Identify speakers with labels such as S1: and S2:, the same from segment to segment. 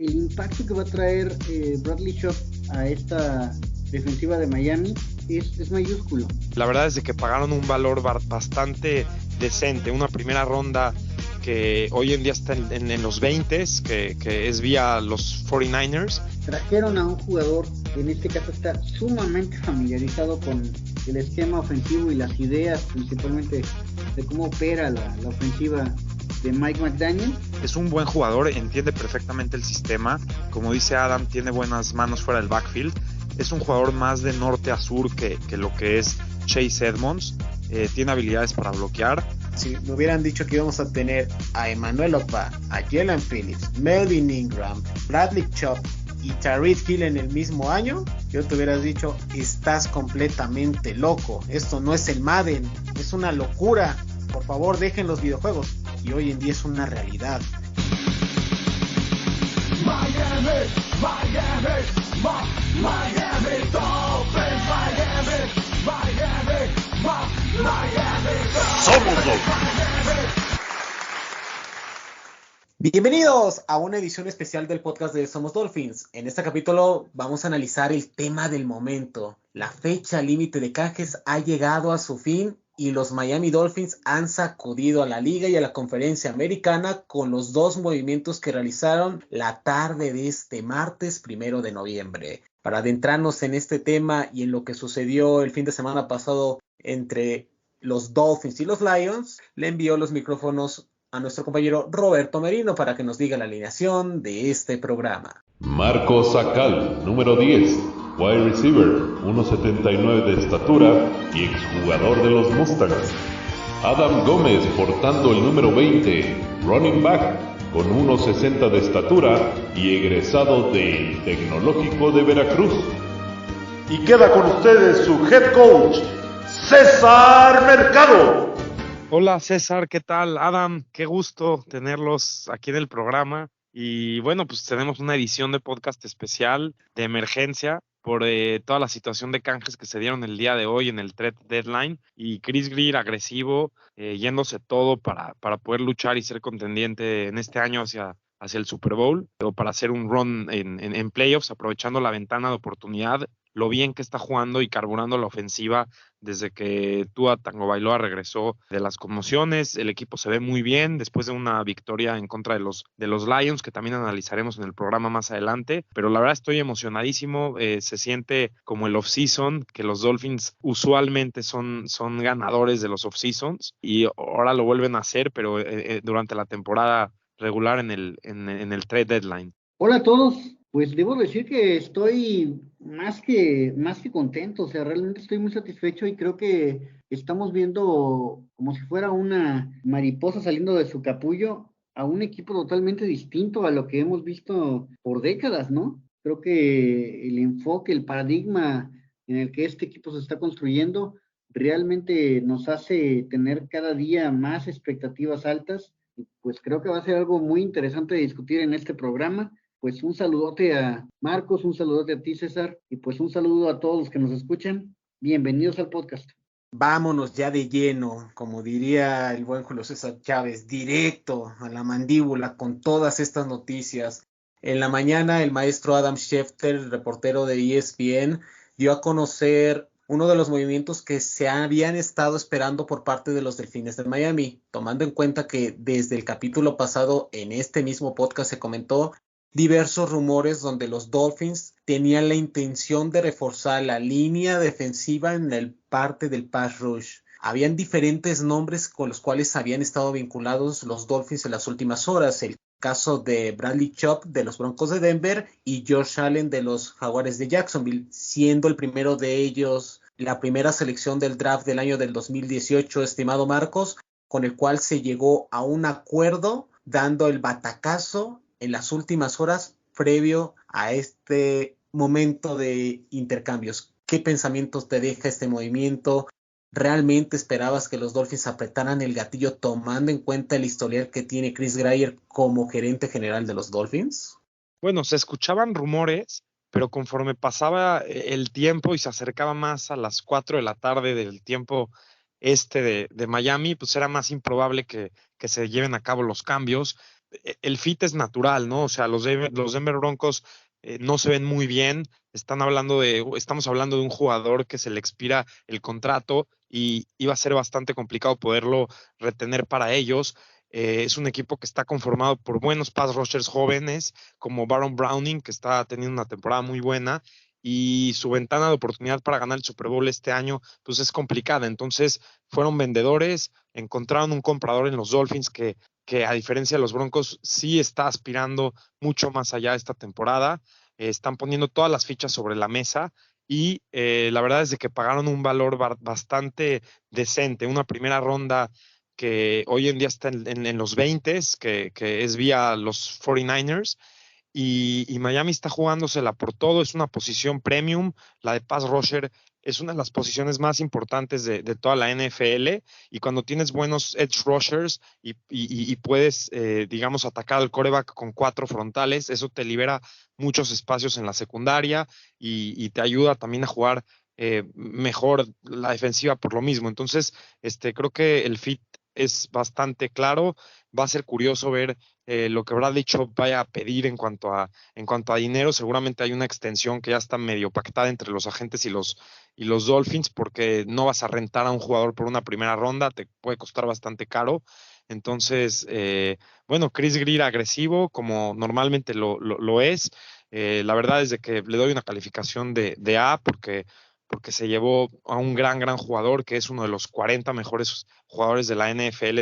S1: el impacto que va a traer Bradley Chubb a esta defensiva de Miami es mayúsculo.
S2: La verdad es de que pagaron un valor bastante decente, una primera ronda que hoy en día está en los 20s, que es vía los 49ers.
S1: Trajeron a un jugador que en este caso está sumamente familiarizado con el esquema ofensivo y las ideas principalmente de cómo opera la ofensiva de Mike McDaniel.
S3: Es un buen jugador, entiende perfectamente el sistema, como dice Adam, tiene buenas manos fuera del backfield, es un jugador más de norte a sur que lo que es Chase Edmonds, tiene habilidades para bloquear.
S4: Si me hubieran dicho que íbamos a tener a Emmanuel Ogbah, a Jalen Phillips, Melvin Ingram, Bradley Chubb y Tyreek Hill en el mismo año, yo te hubieras dicho, estás completamente loco, esto no es el Madden, es una locura, por favor dejen los videojuegos, y hoy en día es una realidad.
S5: Miami Dolphins, Miami.
S6: Somos Dolphins.
S4: Bienvenidos a una edición especial del podcast de Somos Dolphins. En este capítulo vamos a analizar el tema del momento. La fecha límite de canjes ha llegado a su fin y los Miami Dolphins han sacudido a la liga y a la conferencia americana con los dos movimientos que realizaron la tarde de este martes 1 de noviembre. Para adentrarnos en este tema y en lo que sucedió el fin de semana pasado entre los Dolphins y los Lions, le envió los micrófonos a nuestro compañero Roberto Merino para que nos diga la alineación de este programa.
S6: Marco Sacal, número 10, wide receiver, 1.79 de estatura y exjugador de los Mustangs. Adam Gómez, portando el número 20, running back, con 1.60 de estatura y egresado del Tecnológico de Veracruz.
S7: Y queda con ustedes su head coach, César Mercado.
S2: Hola César, ¿qué tal? Adam, qué gusto tenerlos aquí en el programa. Y bueno, pues tenemos una edición de podcast especial de emergencia por toda la situación de canjes que se dieron el día de hoy en el trade deadline. Y Chris Greer agresivo, yéndose todo para poder luchar y ser contendiente en este año hacia el Super Bowl, o para hacer un run en playoffs, aprovechando la ventana de oportunidad, lo bien que está jugando y carburando la ofensiva desde que Tua Tagovailoa regresó de las conmociones. El equipo se ve muy bien después de una victoria en contra de los Lions, que también analizaremos en el programa más adelante, pero la verdad estoy emocionadísimo. Se siente como el off-season, que los Dolphins usualmente son ganadores de los off-seasons y ahora lo vuelven a hacer, pero durante la temporada regular en el trade deadline.
S1: Hola a todos, pues debo decir que estoy más que contento, o sea, realmente estoy muy satisfecho y creo que estamos viendo como si fuera una mariposa saliendo de su capullo a un equipo totalmente distinto a lo que hemos visto por décadas, ¿no? Creo que el enfoque, el paradigma en el que este equipo se está construyendo realmente nos hace tener cada día más expectativas altas. Pues creo que va a ser algo muy interesante de discutir en este programa. Pues un saludote a Marcos, un saludote a ti, César, y pues un saludo a todos los que nos escuchan. Bienvenidos al podcast.
S4: Vámonos ya de lleno, como diría el buen Julio César Chávez, directo a la mandíbula con todas estas noticias. En la mañana el maestro Adam Schefter, el reportero de ESPN, dio a conocer uno de los movimientos que se habían estado esperando por parte de los Delfines de Miami, tomando en cuenta que desde el capítulo pasado en este mismo podcast se comentó diversos rumores donde los Dolphins tenían la intención de reforzar la línea defensiva en el parte del pass rush. Habían diferentes nombres con los cuales habían estado vinculados los Dolphins en las últimas horas. El caso de Bradley Chubb de los Broncos de Denver y Josh Allen de los Jaguares de Jacksonville, siendo el primero de ellos la primera selección del draft del año del 2018, estimado Marcos, con el cual se llegó a un acuerdo dando el batacazo en las últimas horas previo a este momento de intercambios. ¿Qué pensamientos te deja este movimiento? ¿Realmente esperabas que los Dolphins apretaran el gatillo tomando en cuenta el historial que tiene Chris Greer como gerente general de los Dolphins?
S2: Bueno, se escuchaban rumores, pero conforme pasaba el tiempo y se acercaba más a las 4 de la tarde del tiempo de Miami, pues era más improbable que se lleven a cabo los cambios. el fit es natural, ¿no? O sea, los Denver Broncos no se ven muy bien. Estamos hablando de un jugador que se le expira el contrato y iba a ser bastante complicado poderlo retener para ellos. Es un equipo que está conformado por buenos pass rushers jóvenes, como Baron Browning, que está teniendo una temporada muy buena, y su ventana de oportunidad para ganar el Super Bowl este año, pues es complicada. Entonces, fueron vendedores, encontraron un comprador en los Dolphins que a diferencia de los Broncos, sí está aspirando mucho más allá esta temporada. Están poniendo todas las fichas sobre la mesa y la verdad es de que pagaron un valor bastante decente. Una primera ronda que hoy en día está en los 20, que es vía los 49ers. Y Miami está jugándosela por todo, es una posición premium, la de pass rusher es una de las posiciones más importantes de toda la NFL, y cuando tienes buenos edge rushers y puedes, digamos, atacar al quarterback con 4 frontales, eso te libera muchos espacios en la secundaria y te ayuda también a jugar mejor la defensiva por lo mismo. Entonces, creo que el fit es bastante claro. Va a ser curioso ver lo que Bradley Chubb vaya a pedir en cuanto a dinero. Seguramente hay una extensión que ya está medio pactada entre los agentes y los Dolphins, porque no vas a rentar a un jugador por una primera ronda, te puede costar bastante caro. Entonces, bueno, Chris Greer agresivo, como normalmente lo es. La verdad es de que le doy una calificación de A, porque se llevó a un gran jugador, que es uno de los 40 mejores jugadores de la NFL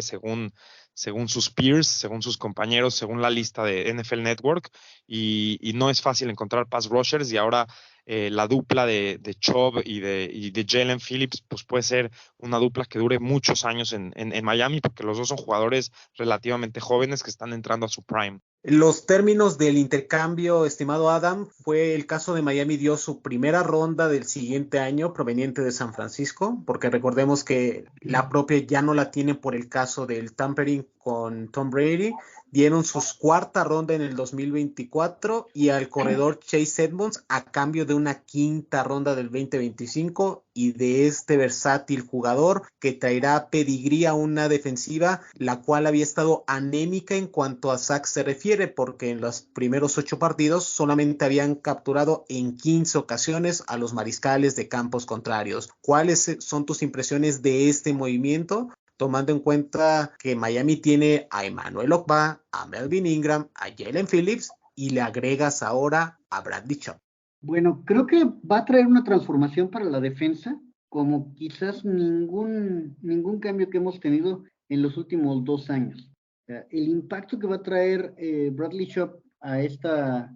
S2: según sus peers, según sus compañeros, según la lista de NFL Network, y no es fácil encontrar pass rushers, y ahora la dupla de Chubb y de Jalen Phillips, pues puede ser una dupla que dure muchos años en Miami, porque los dos son jugadores relativamente jóvenes que están entrando a su prime.
S4: Los términos del intercambio, estimado Adam, fue el caso de Miami dio su primera ronda del siguiente año proveniente de San Francisco, porque recordemos que la propia ya no la tienen por el caso del tampering con Tom Brady. Dieron su cuarta ronda en el 2024 y al corredor Chase Edmonds a cambio de una quinta ronda del 2025 y de este versátil jugador que traerá pedigrí a una defensiva la cual había estado anémica en cuanto a sacks se refiere, porque en los primeros 8 partidos solamente habían capturado en 15 ocasiones a los mariscales de campos contrarios. ¿Cuáles son tus impresiones de este movimiento, tomando en cuenta que Miami tiene a Emmanuel Ogbah, a Melvin Ingram, a Jalen Phillips y le agregas ahora a Bradley Chubb?
S1: Bueno, creo que va a traer una transformación para la defensa, como quizás ningún cambio que hemos tenido en los últimos 2 años. O sea, el impacto que va a traer Bradley Chubb a esta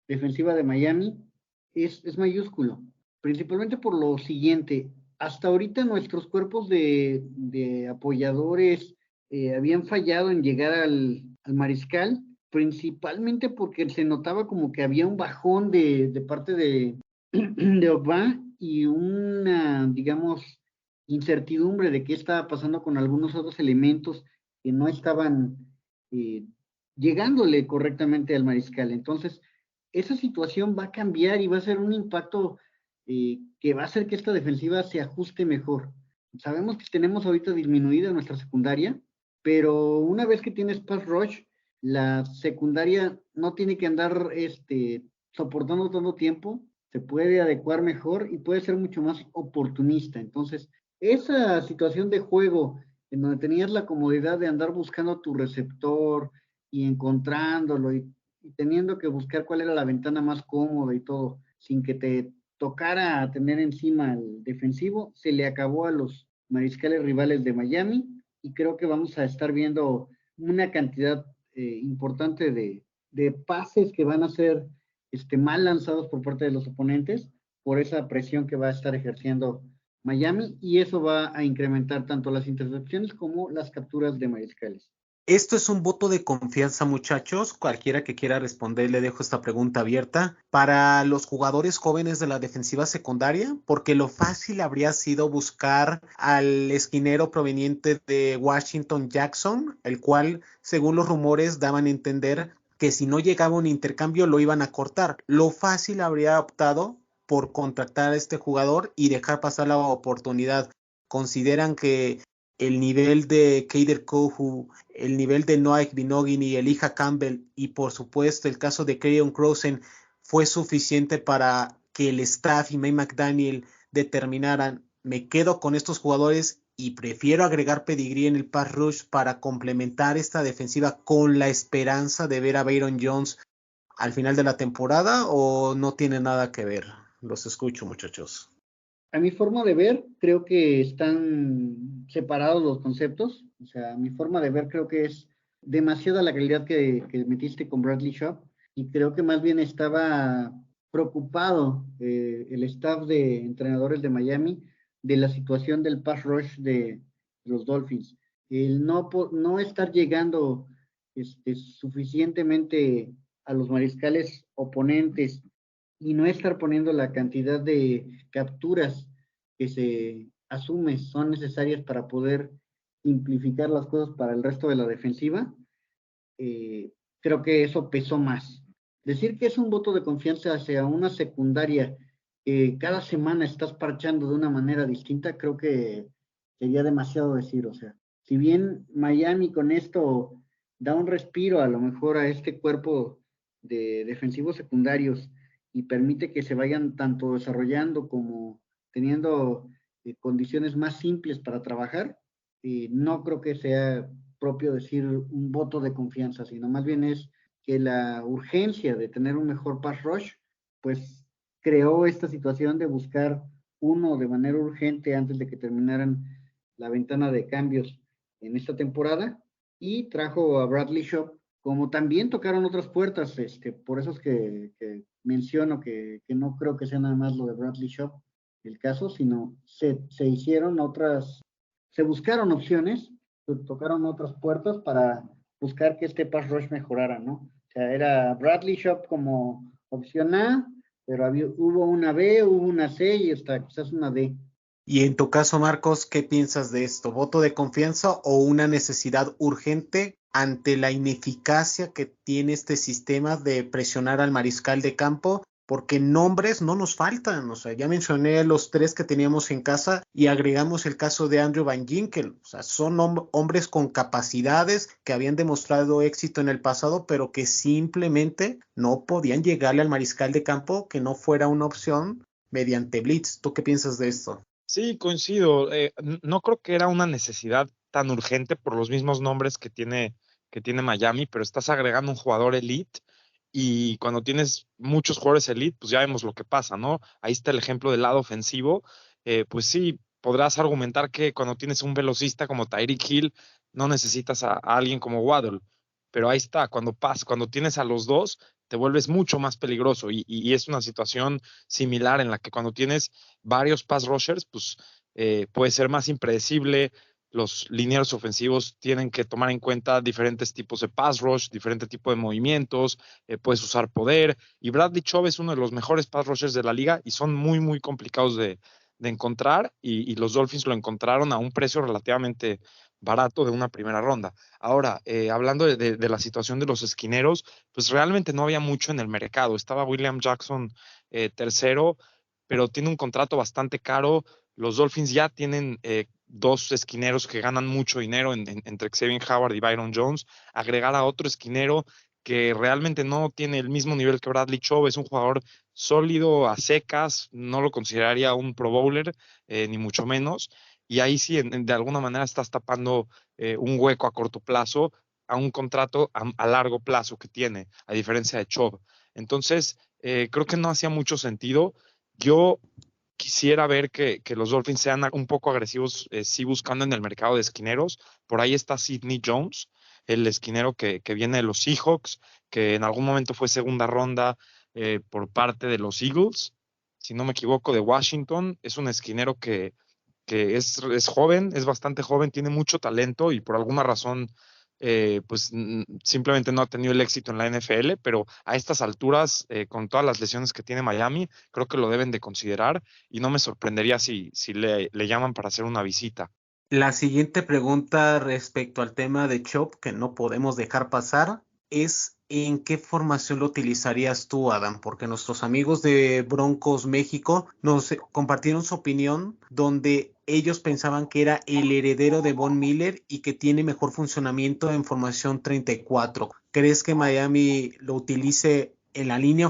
S1: defensiva de Miami es mayúsculo, principalmente por lo siguiente. Hasta ahorita nuestros cuerpos de apoyadores habían fallado en llegar al mariscal, principalmente porque se notaba como que había un bajón de parte de Ogbah y una, digamos, incertidumbre de qué estaba pasando con algunos otros elementos que no estaban llegándole correctamente al mariscal. Entonces, esa situación va a cambiar y va a ser un impacto que va a hacer que esta defensiva se ajuste mejor. Sabemos que tenemos ahorita disminuida nuestra secundaria, pero una vez que tienes pass rush, la secundaria no tiene que andar soportando tanto tiempo, se puede adecuar mejor y puede ser mucho más oportunista. Entonces, esa situación de juego en donde tenías la comodidad de andar buscando tu receptor y encontrándolo y teniendo que buscar cuál era la ventana más cómoda y todo, sin que te tocara a tener encima al defensivo, se le acabó a los mariscales rivales de Miami, y creo que vamos a estar viendo una cantidad importante de pases que van a ser mal lanzados por parte de los oponentes por esa presión que va a estar ejerciendo Miami, y eso va a incrementar tanto las intercepciones como las capturas de mariscales.
S4: Esto es un voto de confianza, muchachos. Cualquiera que quiera responder, le dejo esta pregunta abierta. Para los jugadores jóvenes de la defensiva secundaria, porque lo fácil habría sido buscar al esquinero proveniente de Washington, Jackson, el cual, según los rumores, daban a entender que si no llegaba un intercambio lo iban a cortar. Lo fácil habría optado por contratar a este jugador y dejar pasar la oportunidad. ¿Consideran que el nivel de Kader Kohou, el nivel de Noah Ekvinogin, Elijah Campbell y por supuesto el caso de Kerryon Crossen fue suficiente para que el staff y Mike McDaniel determinaran, me quedo con estos jugadores y prefiero agregar pedigrí en el pass rush para complementar esta defensiva con la esperanza de ver a Byron Jones al final de la temporada, o no tiene nada que ver? Los escucho, muchachos.
S1: A mi forma de ver, creo que están separados los conceptos. O sea, a mi forma de ver creo que es demasiada la calidad que metiste con Bradley Chubb, y creo que más bien estaba preocupado el staff de entrenadores de Miami de la situación del pass rush de los Dolphins. El no estar llegando suficientemente a los mariscales oponentes y no estar poniendo la cantidad de capturas que se asume son necesarias para poder simplificar las cosas para el resto de la defensiva, creo que eso pesó más. Decir que es un voto de confianza hacia una secundaria que cada semana estás parchando de una manera distinta, creo que sería demasiado decir. O sea, si bien Miami con esto da un respiro a lo mejor a este cuerpo de defensivos secundarios y permite que se vayan tanto desarrollando como teniendo condiciones más simples para trabajar, no creo que sea propio decir un voto de confianza, sino más bien es que la urgencia de tener un mejor pass rush, pues creó esta situación de buscar uno de manera urgente antes de que terminaran la ventana de cambios en esta temporada, y trajo a Bradley Chubb, como también tocaron otras puertas, por eso es que menciono que no creo que sea nada más lo de Bradley Chubb el caso, sino se hicieron otras, se buscaron opciones, se tocaron otras puertas para buscar que este pass rush mejorara, ¿no? O sea, era Bradley Chubb como opción A, pero hubo una B, hubo una C y hasta quizás una D.
S4: Y en tu caso, Marcos, ¿qué piensas de esto? ¿Voto de confianza o una necesidad urgente ante la ineficacia que tiene este sistema de presionar al mariscal de campo? Porque nombres no nos faltan. O sea, ya mencioné los 3 que teníamos en casa y agregamos el caso de Andrew Van Ginkel. O sea, son hombres con capacidades que habían demostrado éxito en el pasado, pero que simplemente no podían llegarle al mariscal de campo, que no fuera una opción mediante blitz. ¿Tú qué piensas de esto?
S2: Sí, coincido. No creo que era una necesidad tan urgente por los mismos nombres que tiene Miami, pero estás agregando un jugador elite y cuando tienes muchos jugadores elite, pues ya vemos lo que pasa, ¿no? Ahí está el ejemplo del lado ofensivo. Pues sí, podrás argumentar que cuando tienes un velocista como Tyreek Hill, no necesitas a alguien como Waddle, pero ahí está, cuando tienes a los dos, te vuelves mucho más peligroso y es una situación similar en la que cuando tienes varios pass rushers, pues puede ser más impredecible. Los linieros ofensivos tienen que tomar en cuenta diferentes tipos de pass rush, diferente tipo de movimientos, puedes usar poder. Y Bradley Chubb es uno de los mejores pass rushers de la liga y son muy, muy complicados de encontrar. Y los Dolphins lo encontraron a un precio relativamente barato de una primera ronda. Ahora, hablando de la situación de los esquineros, pues realmente no había mucho en el mercado. Estaba William Jackson tercero, pero tiene un contrato bastante caro. Los Dolphins ya tienen 2 esquineros que ganan mucho dinero entre Xavier Howard y Byron Jones. Agregar a otro esquinero que realmente no tiene el mismo nivel que Bradley Chubb, es un jugador sólido a secas, no lo consideraría un Pro Bowler, ni mucho menos. Y ahí sí, de alguna manera estás tapando un hueco a corto plazo a un contrato a largo plazo que tiene, a diferencia de Chubb. Entonces, creo que no hacía mucho sentido. Yo quisiera ver que los Dolphins sean un poco agresivos, sí buscando en el mercado de esquineros. Por ahí está Sidney Jones, el esquinero que viene de los Seahawks, que en algún momento fue segunda ronda por parte de los Eagles, si no me equivoco, de Washington. Es un esquinero que es joven, es bastante joven, tiene mucho talento y por alguna razón pues simplemente no ha tenido el éxito en la NFL, pero a estas alturas, con todas las lesiones que tiene Miami, creo que lo deben de considerar y no me sorprendería si le llaman para hacer una visita.
S4: La siguiente pregunta respecto al tema de Chubb que no podemos dejar pasar es ¿en qué formación lo utilizarías tú, Adam? Porque nuestros amigos de Broncos México nos compartieron su opinión donde ellos pensaban que era el heredero de Von Miller y que tiene mejor funcionamiento en formación 34. ¿Crees que Miami lo utilice en la línea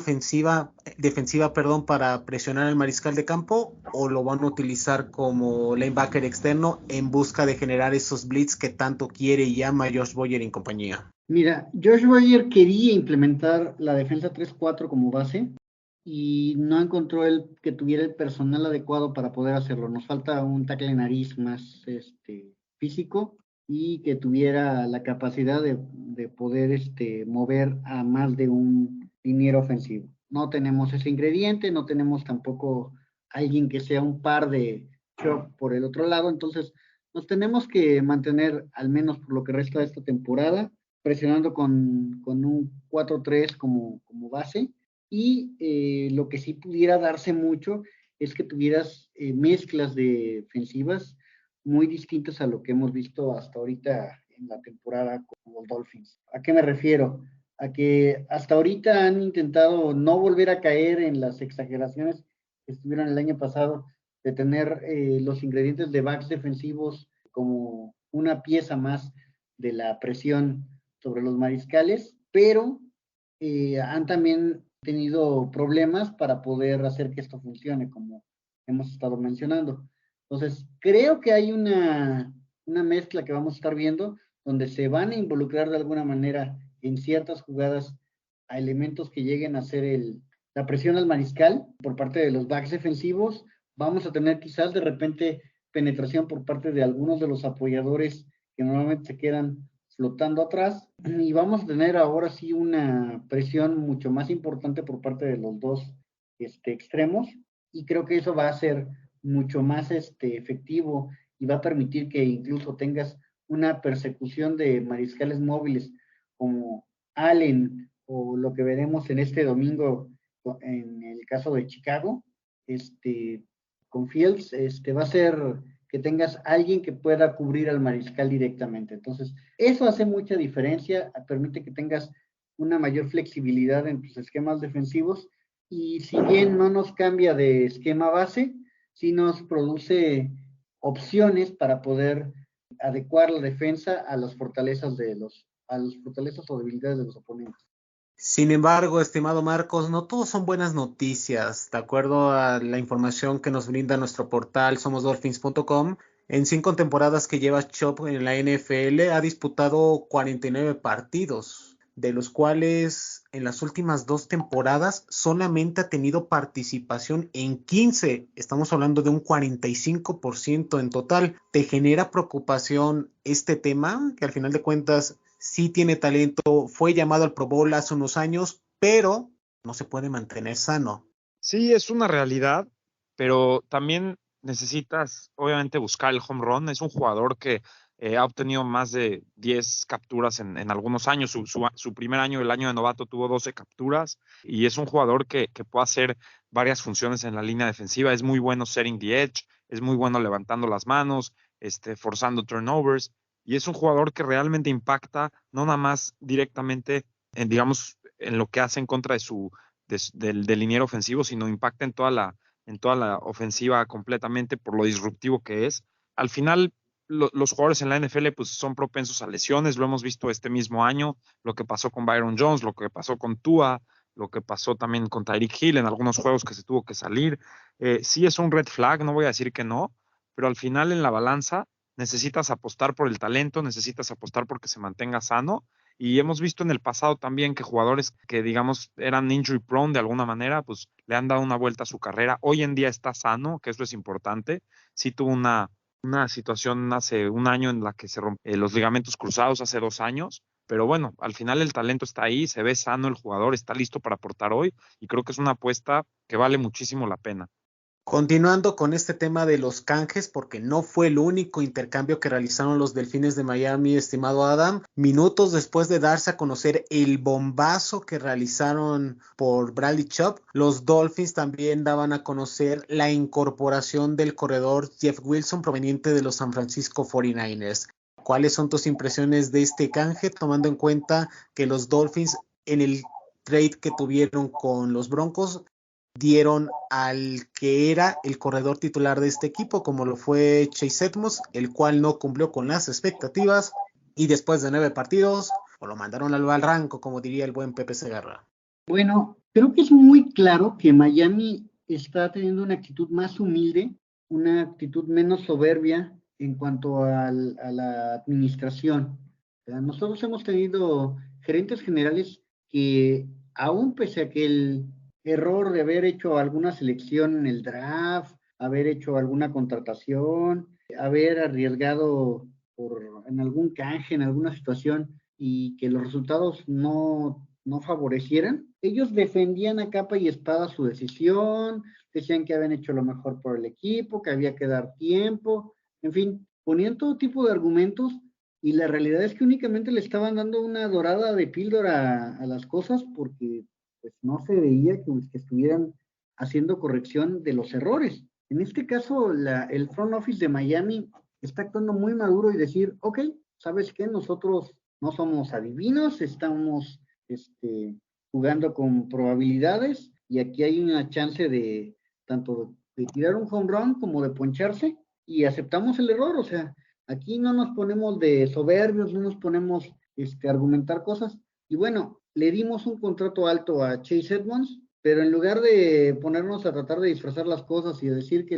S4: defensiva, para presionar al mariscal de campo, o lo van a utilizar como linebacker externo en busca de generar esos blitz que tanto quiere y llama Josh Boyer y compañía?
S1: Mira, Josh Boyer quería implementar la defensa 3-4 como base y no encontró el que tuviera el personal adecuado para poder hacerlo. Nos falta un tackle nariz más físico y que tuviera la capacidad de poder mover a más de un liniero ofensivo. No tenemos ese ingrediente, no tenemos tampoco alguien que sea un par de Chop por el otro lado, entonces nos tenemos que mantener, al menos por lo que resta de esta temporada, presionando con un 4-3 como base, y lo que sí pudiera darse mucho es que tuvieras mezclas defensivas muy distintas a lo que hemos visto hasta ahorita en la temporada con los Dolphins. ¿A qué me refiero? A que hasta ahorita han intentado no volver a caer en las exageraciones que estuvieron el año pasado, de tener los ingredientes de backs defensivos como una pieza más de la presión sobre los mariscales, pero han también tenido problemas para poder hacer que esto funcione, como hemos estado mencionando. Entonces, creo que hay una mezcla que vamos a estar viendo, donde se van a involucrar de alguna manera en ciertas jugadas a elementos que lleguen a hacer la presión al mariscal por parte de los backs defensivos. Vamos a tener quizás de repente penetración por parte de algunos de los apoyadores que normalmente se quedan flotando atrás, y vamos a tener ahora sí una presión mucho más importante por parte de los dos extremos, y creo que eso va a ser mucho más efectivo y va a permitir que incluso tengas una persecución de mariscales móviles como Allen o lo que veremos en este domingo en el caso de Chicago, con Fields, va a ser que tengas alguien que pueda cubrir al mariscal directamente. Entonces, eso hace mucha diferencia, permite que tengas una mayor flexibilidad en tus esquemas defensivos, y si bien no nos cambia de esquema base, sí nos produce opciones para poder adecuar la defensa a las fortalezas o debilidades de los oponentes.
S4: Sin embargo, estimado Marcos, no todos son buenas noticias. De acuerdo a la información que nos brinda nuestro portal somosdolphins.com, en 5 temporadas que lleva Chop en la NFL, ha disputado 49 partidos, de los cuales en las últimas 2 temporadas solamente ha tenido participación en 15. Estamos hablando de un 45% en total. ¿Te genera preocupación este tema? Que al final de cuentas sí tiene talento, fue llamado al Pro Bowl hace unos años, pero no se puede mantener sano.
S3: Sí, es una realidad, pero también necesitas, obviamente, buscar el home run. Es un jugador que ha obtenido más de 10 capturas en algunos años. Su primer año, el año de novato, tuvo 12 capturas, y es un jugador que puede hacer varias funciones en la línea defensiva. Es muy bueno setting the edge, es muy bueno levantando las manos, forzando turnovers, y es un jugador que realmente impacta, no nada más directamente digamos, en lo que hace en contra del liniero ofensivo, sino impacta en toda la ofensiva completamente por lo disruptivo que es. Al final, los jugadores en la NFL pues son propensos a lesiones. Lo hemos visto este mismo año, lo que pasó con Byron Jones, lo que pasó con Tua, lo que pasó también con Tyreek Hill en algunos juegos que se tuvo que salir. Sí es un red flag, no voy a decir que no, pero al final en la balanza necesitas apostar por el talento, necesitas apostar porque se mantenga sano. Y hemos visto en el pasado también que jugadores que, digamos, eran injury prone de alguna manera, pues le han dado una vuelta a su carrera. Hoy en día está sano, que eso es importante. Sí tuvo una situación hace un año en la que se rompió los ligamentos cruzados, hace 2 años. Pero bueno, al final el talento está ahí, se ve sano el jugador, está listo para aportar hoy, y creo que es una apuesta que vale muchísimo la pena.
S4: Continuando con este tema de los canjes, porque no fue el único intercambio que realizaron los Delfines de Miami, estimado Adam. Minutos después de darse a conocer el bombazo que realizaron por Bradley Chubb, los Dolphins también daban a conocer la incorporación del corredor Jeff Wilson proveniente de los San Francisco 49ers. ¿Cuáles son tus impresiones de este canje, tomando en cuenta que los Dolphins en el trade que tuvieron con los Broncos, dieron al que era el corredor titular de este equipo, como lo fue Chase Edmonds, el cual no cumplió con las expectativas, y después de 9 partidos, o lo mandaron al barranco, como diría el buen Pepe Segarra.
S1: Bueno, creo que es muy claro que Miami está teniendo una actitud más humilde, una actitud menos soberbia en cuanto a la administración. Nosotros hemos tenido gerentes generales que, aún pese a que el error de haber hecho alguna selección en el draft, haber hecho alguna contratación, haber arriesgado en algún canje, en alguna situación, y que los resultados no favorecieran, ellos defendían a capa y espada su decisión, decían que habían hecho lo mejor por el equipo, que había que dar tiempo, en fin, ponían todo tipo de argumentos, y la realidad es que únicamente le estaban dando una dorada de píldora a las cosas, porque pues no se veía que estuvieran haciendo corrección de los errores. En este caso, el front office de Miami está actuando muy maduro y decir, ok, ¿sabes qué? Nosotros no somos adivinos, estamos jugando con probabilidades, y aquí hay una chance de tanto de tirar un home run como de poncharse, y aceptamos el error. O sea, aquí no nos ponemos de soberbios, no nos ponemos a argumentar cosas. Y bueno, le dimos un contrato alto a Chase Edmonds, pero en lugar de ponernos a tratar de disfrazar las cosas y decir que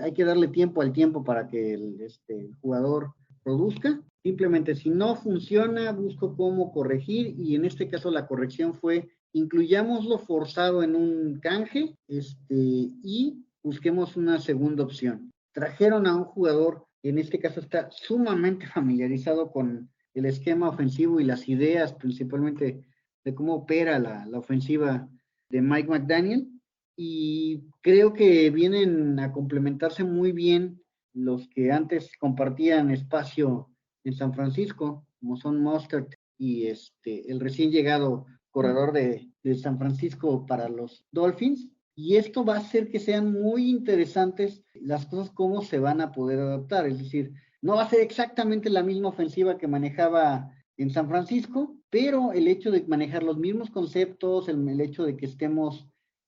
S1: hay que darle tiempo al tiempo para que el jugador produzca, simplemente si no funciona, busco cómo corregir, y en este caso la corrección fue: incluyámoslo forzado en un canje, y busquemos una segunda opción. Trajeron a un jugador, en este caso está sumamente familiarizado con el esquema ofensivo y las ideas principalmente de cómo opera la ofensiva de Mike McDaniel, y creo que vienen a complementarse muy bien los que antes compartían espacio en San Francisco, como son Mostert y el recién llegado corredor de San Francisco para los Dolphins. Y esto va a hacer que sean muy interesantes las cosas, cómo se van a poder adaptar. Es decir, no va a ser exactamente la misma ofensiva que manejaba en San Francisco, pero el hecho de manejar los mismos conceptos, el hecho de que estemos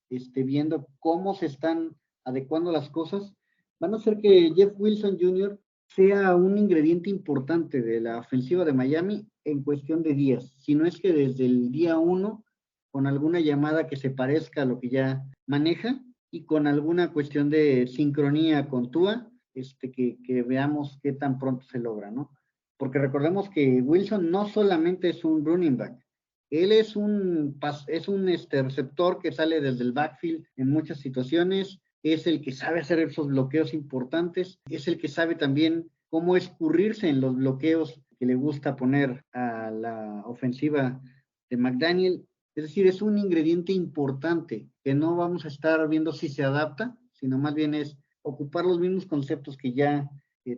S1: viendo cómo se están adecuando las cosas, van a hacer que Jeff Wilson Jr. sea un ingrediente importante de la ofensiva de Miami en cuestión de días, si no es que desde el día 1, con alguna llamada que se parezca a lo que ya maneja, y con alguna cuestión de sincronía con Tua, que veamos qué tan pronto se logra, ¿no? Porque recordemos que Wilson no solamente es un running back, él es un receptor que sale desde el backfield en muchas situaciones, es el que sabe hacer esos bloqueos importantes, es el que sabe también cómo escurrirse en los bloqueos que le gusta poner a la ofensiva de McDaniel. Es decir, es un ingrediente importante que no vamos a estar viendo si se adapta, sino más bien es ocupar los mismos conceptos que ya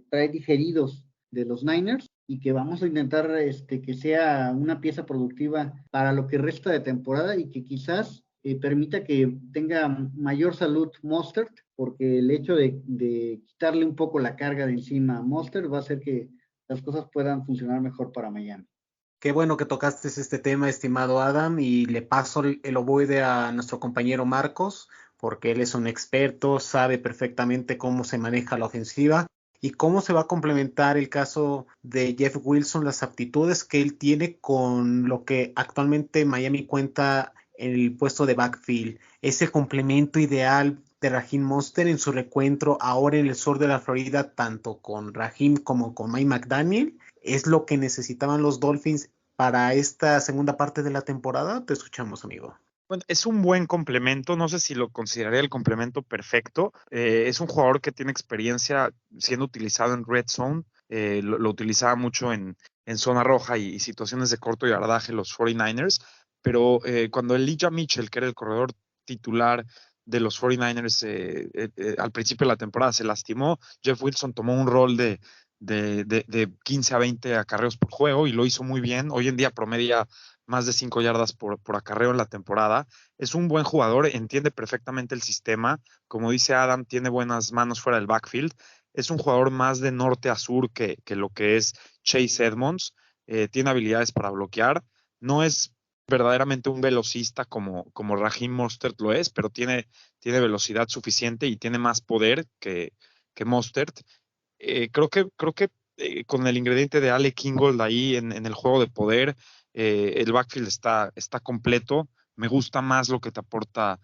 S1: trae digeridos de los Niners, y que vamos a intentar que sea una pieza productiva para lo que resta de temporada, y que quizás permita que tenga mayor salud Mostert, porque el hecho de quitarle un poco la carga de encima a Mostert va a hacer que las cosas puedan funcionar mejor para Miami.
S4: Qué bueno que tocaste este tema, estimado Adam, y le paso el ovoide a nuestro compañero Marcos, porque él es un experto, sabe perfectamente cómo se maneja la ofensiva y cómo se va a complementar el caso de Jeff Wilson, las aptitudes que él tiene con lo que actualmente Miami cuenta en el puesto de backfield. Ese complemento ideal de Raheem Mostert en su reencuentro ahora en el sur de la Florida, tanto con Raheem como con Mike McDaniel, es lo que necesitaban los Dolphins para esta segunda parte de la temporada. Te escuchamos, amigo.
S3: Bueno, es un buen complemento, no sé si lo consideraría el complemento perfecto. Es un jugador que tiene experiencia siendo utilizado en Red Zone, lo utilizaba mucho en zona roja y situaciones de corto yardaje los 49ers, pero cuando Elijah Mitchell, que era el corredor titular de los 49ers al principio de la temporada, se lastimó, Jeff Wilson tomó un rol de 15 a 20 acarreos por juego y lo hizo muy bien. Hoy en día promedia más de 5 yardas por acarreo en la temporada. Es un buen jugador, entiende perfectamente el sistema. Como dice Adam, tiene buenas manos fuera del backfield. Es un jugador más de norte a sur que lo que es Chase Edmonds. Tiene habilidades para bloquear. No es verdaderamente un velocista como Raheem Mostert lo es, pero tiene velocidad suficiente y tiene más poder que Mostert. Creo que con el ingrediente de Alec Ingold ahí en el juego de poder, el backfield está completo. Me gusta más lo que te aporta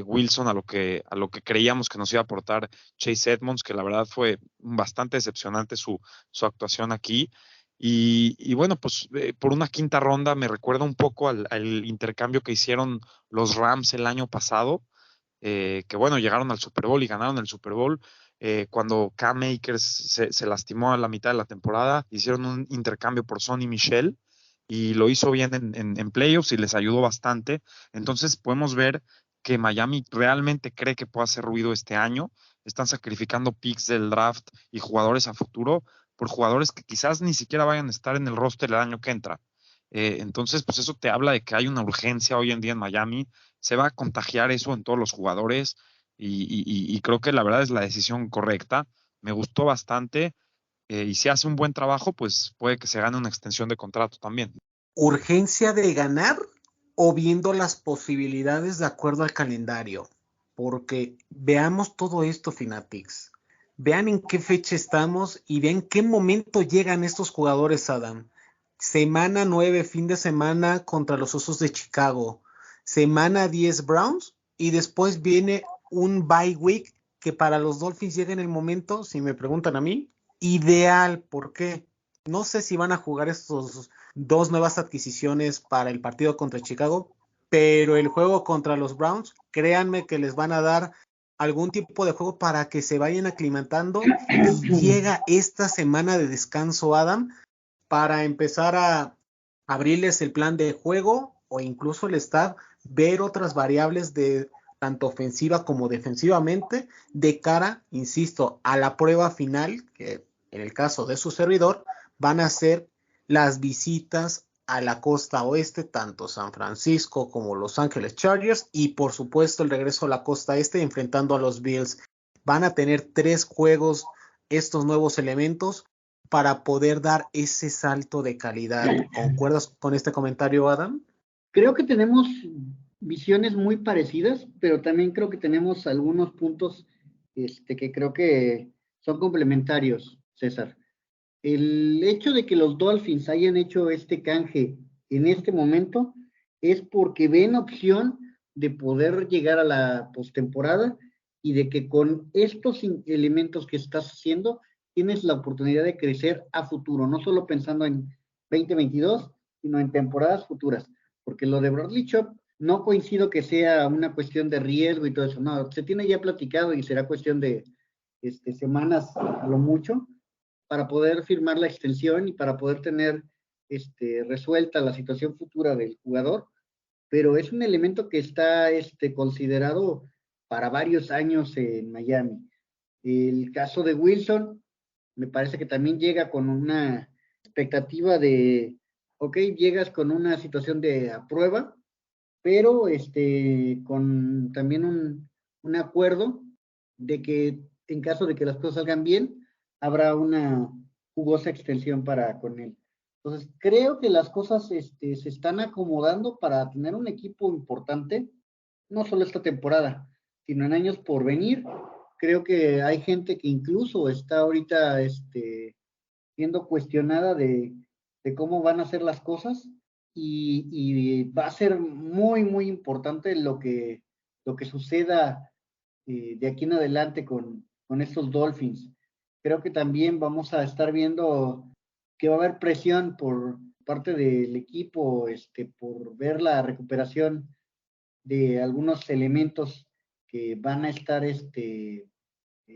S3: Wilson a lo que creíamos que nos iba a aportar Chase Edmonds, que la verdad fue bastante decepcionante su actuación aquí. Y bueno, pues por una quinta ronda me recuerda un poco al intercambio que hicieron los Rams el año pasado, que bueno, llegaron al Super Bowl y ganaron el Super Bowl. Cuando Cam Akers se lastimó a la mitad de la temporada, hicieron un intercambio por Sonny Michel y lo hizo bien en playoffs y les ayudó bastante. Entonces podemos ver que Miami realmente cree que puede hacer ruido este año. Están sacrificando picks del draft y jugadores a futuro por jugadores que quizás ni siquiera vayan a estar en el roster el año que entra. Entonces, pues eso te habla de que hay una urgencia hoy en día en Miami. Se va a contagiar eso en todos los jugadores y creo que la verdad es la decisión correcta. Me gustó bastante y si hace un buen trabajo, pues puede que se gane una extensión de contrato también.
S4: ¿Urgencia de ganar o viendo las posibilidades de acuerdo al calendario? Porque veamos todo esto, Fanatics. Vean en qué fecha estamos y vean qué momento llegan estos jugadores, Adam. Semana 9, fin de semana contra los Osos de Chicago. Semana 10, Browns. Y después viene un bye week que para los Dolphins llega en el momento, si me preguntan a mí, ideal. ¿Por qué? No sé si van a jugar estos dos nuevas adquisiciones para el partido contra Chicago, pero el juego contra los Browns, créanme que les van a dar algún tipo de juego para que se vayan aclimatando y llega esta semana de descanso, Adam, para empezar a abrirles el plan de juego o incluso el staff, ver otras variables de tanto ofensiva como defensivamente de cara, insisto, a la prueba final, que en el caso de su servidor van a ser las visitas a la costa oeste, tanto San Francisco como Los Ángeles Chargers, y por supuesto el regreso a la costa este enfrentando a los Bills. Van a tener 3 juegos estos nuevos elementos para poder dar ese salto de calidad. ¿Concuerdas con este comentario, Adam?
S1: Creo que tenemos visiones muy parecidas, pero también creo que tenemos algunos puntos que creo que son complementarios, César. El hecho de que los Dolphins hayan hecho este canje en este momento es porque ven opción de poder llegar a la postemporada y de que con estos elementos que estás haciendo tienes la oportunidad de crecer a futuro, no solo pensando en 2022, sino en temporadas futuras, porque lo de Bradley Chubb no coincido que sea una cuestión de riesgo y todo eso, no, se tiene ya platicado y será cuestión de semanas a lo mucho, para poder firmar la extensión y para poder tener resuelta la situación futura del jugador, pero es un elemento que está considerado para varios años en Miami. El caso de Wilson, me parece que también llega con una expectativa de, ok, llegas con una situación de prueba, pero con también un acuerdo de que en caso de que las cosas salgan bien, habrá una jugosa extensión para con él. Entonces, creo que las cosas se están acomodando para tener un equipo importante, no solo esta temporada, sino en años por venir. Creo que hay gente que incluso está ahorita siendo cuestionada de cómo van a ser las cosas y va a ser muy, muy importante lo que suceda de aquí en adelante con estos Dolphins. Creo que también vamos a estar viendo que va a haber presión por parte del equipo, por ver la recuperación de algunos elementos que van a estar en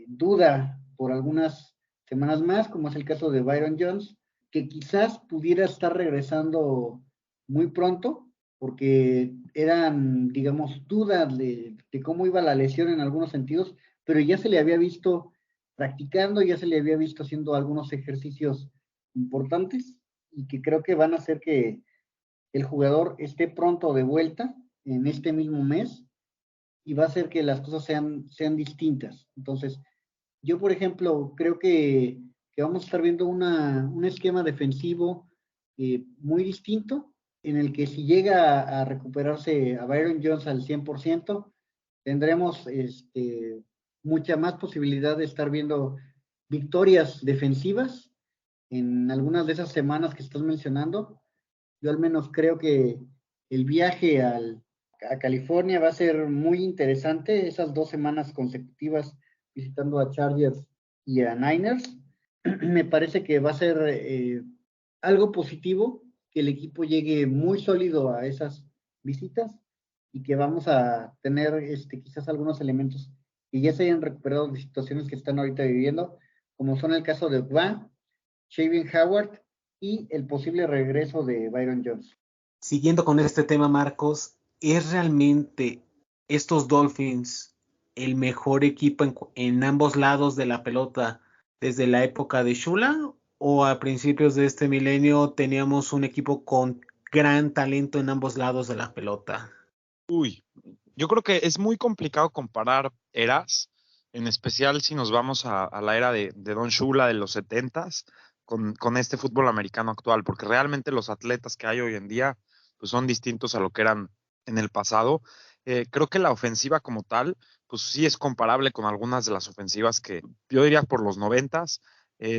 S1: duda por algunas semanas más, como es el caso de Byron Jones, que quizás pudiera estar regresando muy pronto, porque eran, digamos, dudas de cómo iba la lesión en algunos sentidos, pero ya se le había visto practicando, ya se le había visto haciendo algunos ejercicios importantes y que creo que van a hacer que el jugador esté pronto de vuelta en este mismo mes y va a hacer que las cosas sean distintas. Entonces, yo, por ejemplo, creo que vamos a estar viendo un esquema defensivo muy distinto en el que si llega a recuperarse a Byron Jones al 100%, tendremos mucha más posibilidad de estar viendo victorias defensivas en algunas de esas semanas que estás mencionando. Yo al menos creo que el viaje a California va a ser muy interesante, esas 2 semanas consecutivas visitando a Chargers y a Niners. Me parece que va a ser algo positivo, que el equipo llegue muy sólido a esas visitas y que vamos a tener quizás algunos elementos que ya se hayan recuperado de situaciones que están ahorita viviendo, como son el caso de Van, Xavier Howard y el posible regreso de Byron Jones.
S4: Siguiendo con este tema, Marcos, ¿es realmente estos Dolphins el mejor equipo en ambos lados de la pelota desde la época de Shula? ¿O a principios de este milenio teníamos un equipo con gran talento en ambos lados de la pelota?
S3: Uy, yo creo que es muy complicado comparar eras, en especial si nos vamos a la era de Don Shula de los 70s con este fútbol americano actual, porque realmente los atletas que hay hoy en día pues son distintos a lo que eran en el pasado. Creo que la ofensiva como tal, pues sí es comparable con algunas de las ofensivas que yo diría por los 90s.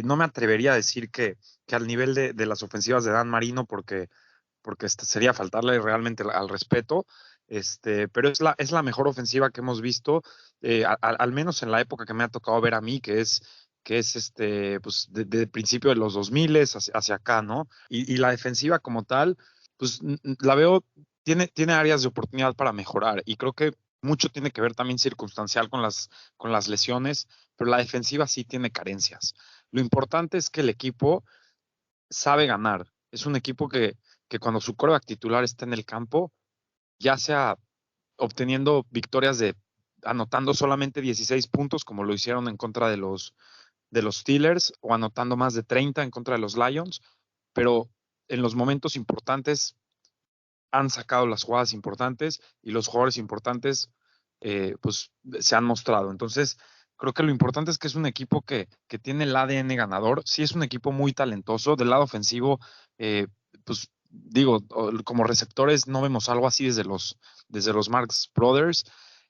S3: No me atrevería a decir que al nivel de las ofensivas de Dan Marino, porque sería faltarle realmente al respeto. Pero es la mejor ofensiva que hemos visto, al menos en la época que me ha tocado ver a mí, que es pues de principio de los 2000 hacia acá, ¿no? Y la defensiva como tal, pues la veo, tiene áreas de oportunidad para mejorar, y creo que mucho tiene que ver también circunstancial con las lesiones, pero la defensiva sí tiene carencias. Lo importante es que el equipo sabe ganar. Es un equipo que cuando su quarterback titular está en el campo, ya sea obteniendo victorias anotando solamente 16 puntos, como lo hicieron en contra de los Steelers, o anotando más de 30 en contra de los Lions, pero en los momentos importantes han sacado las jugadas importantes y los jugadores importantes pues se han mostrado. Entonces, creo que lo importante es que es un equipo que tiene el ADN ganador. Sí es un equipo muy talentoso. Del lado ofensivo, pues digo, como receptores no vemos algo así desde los Marx Brothers.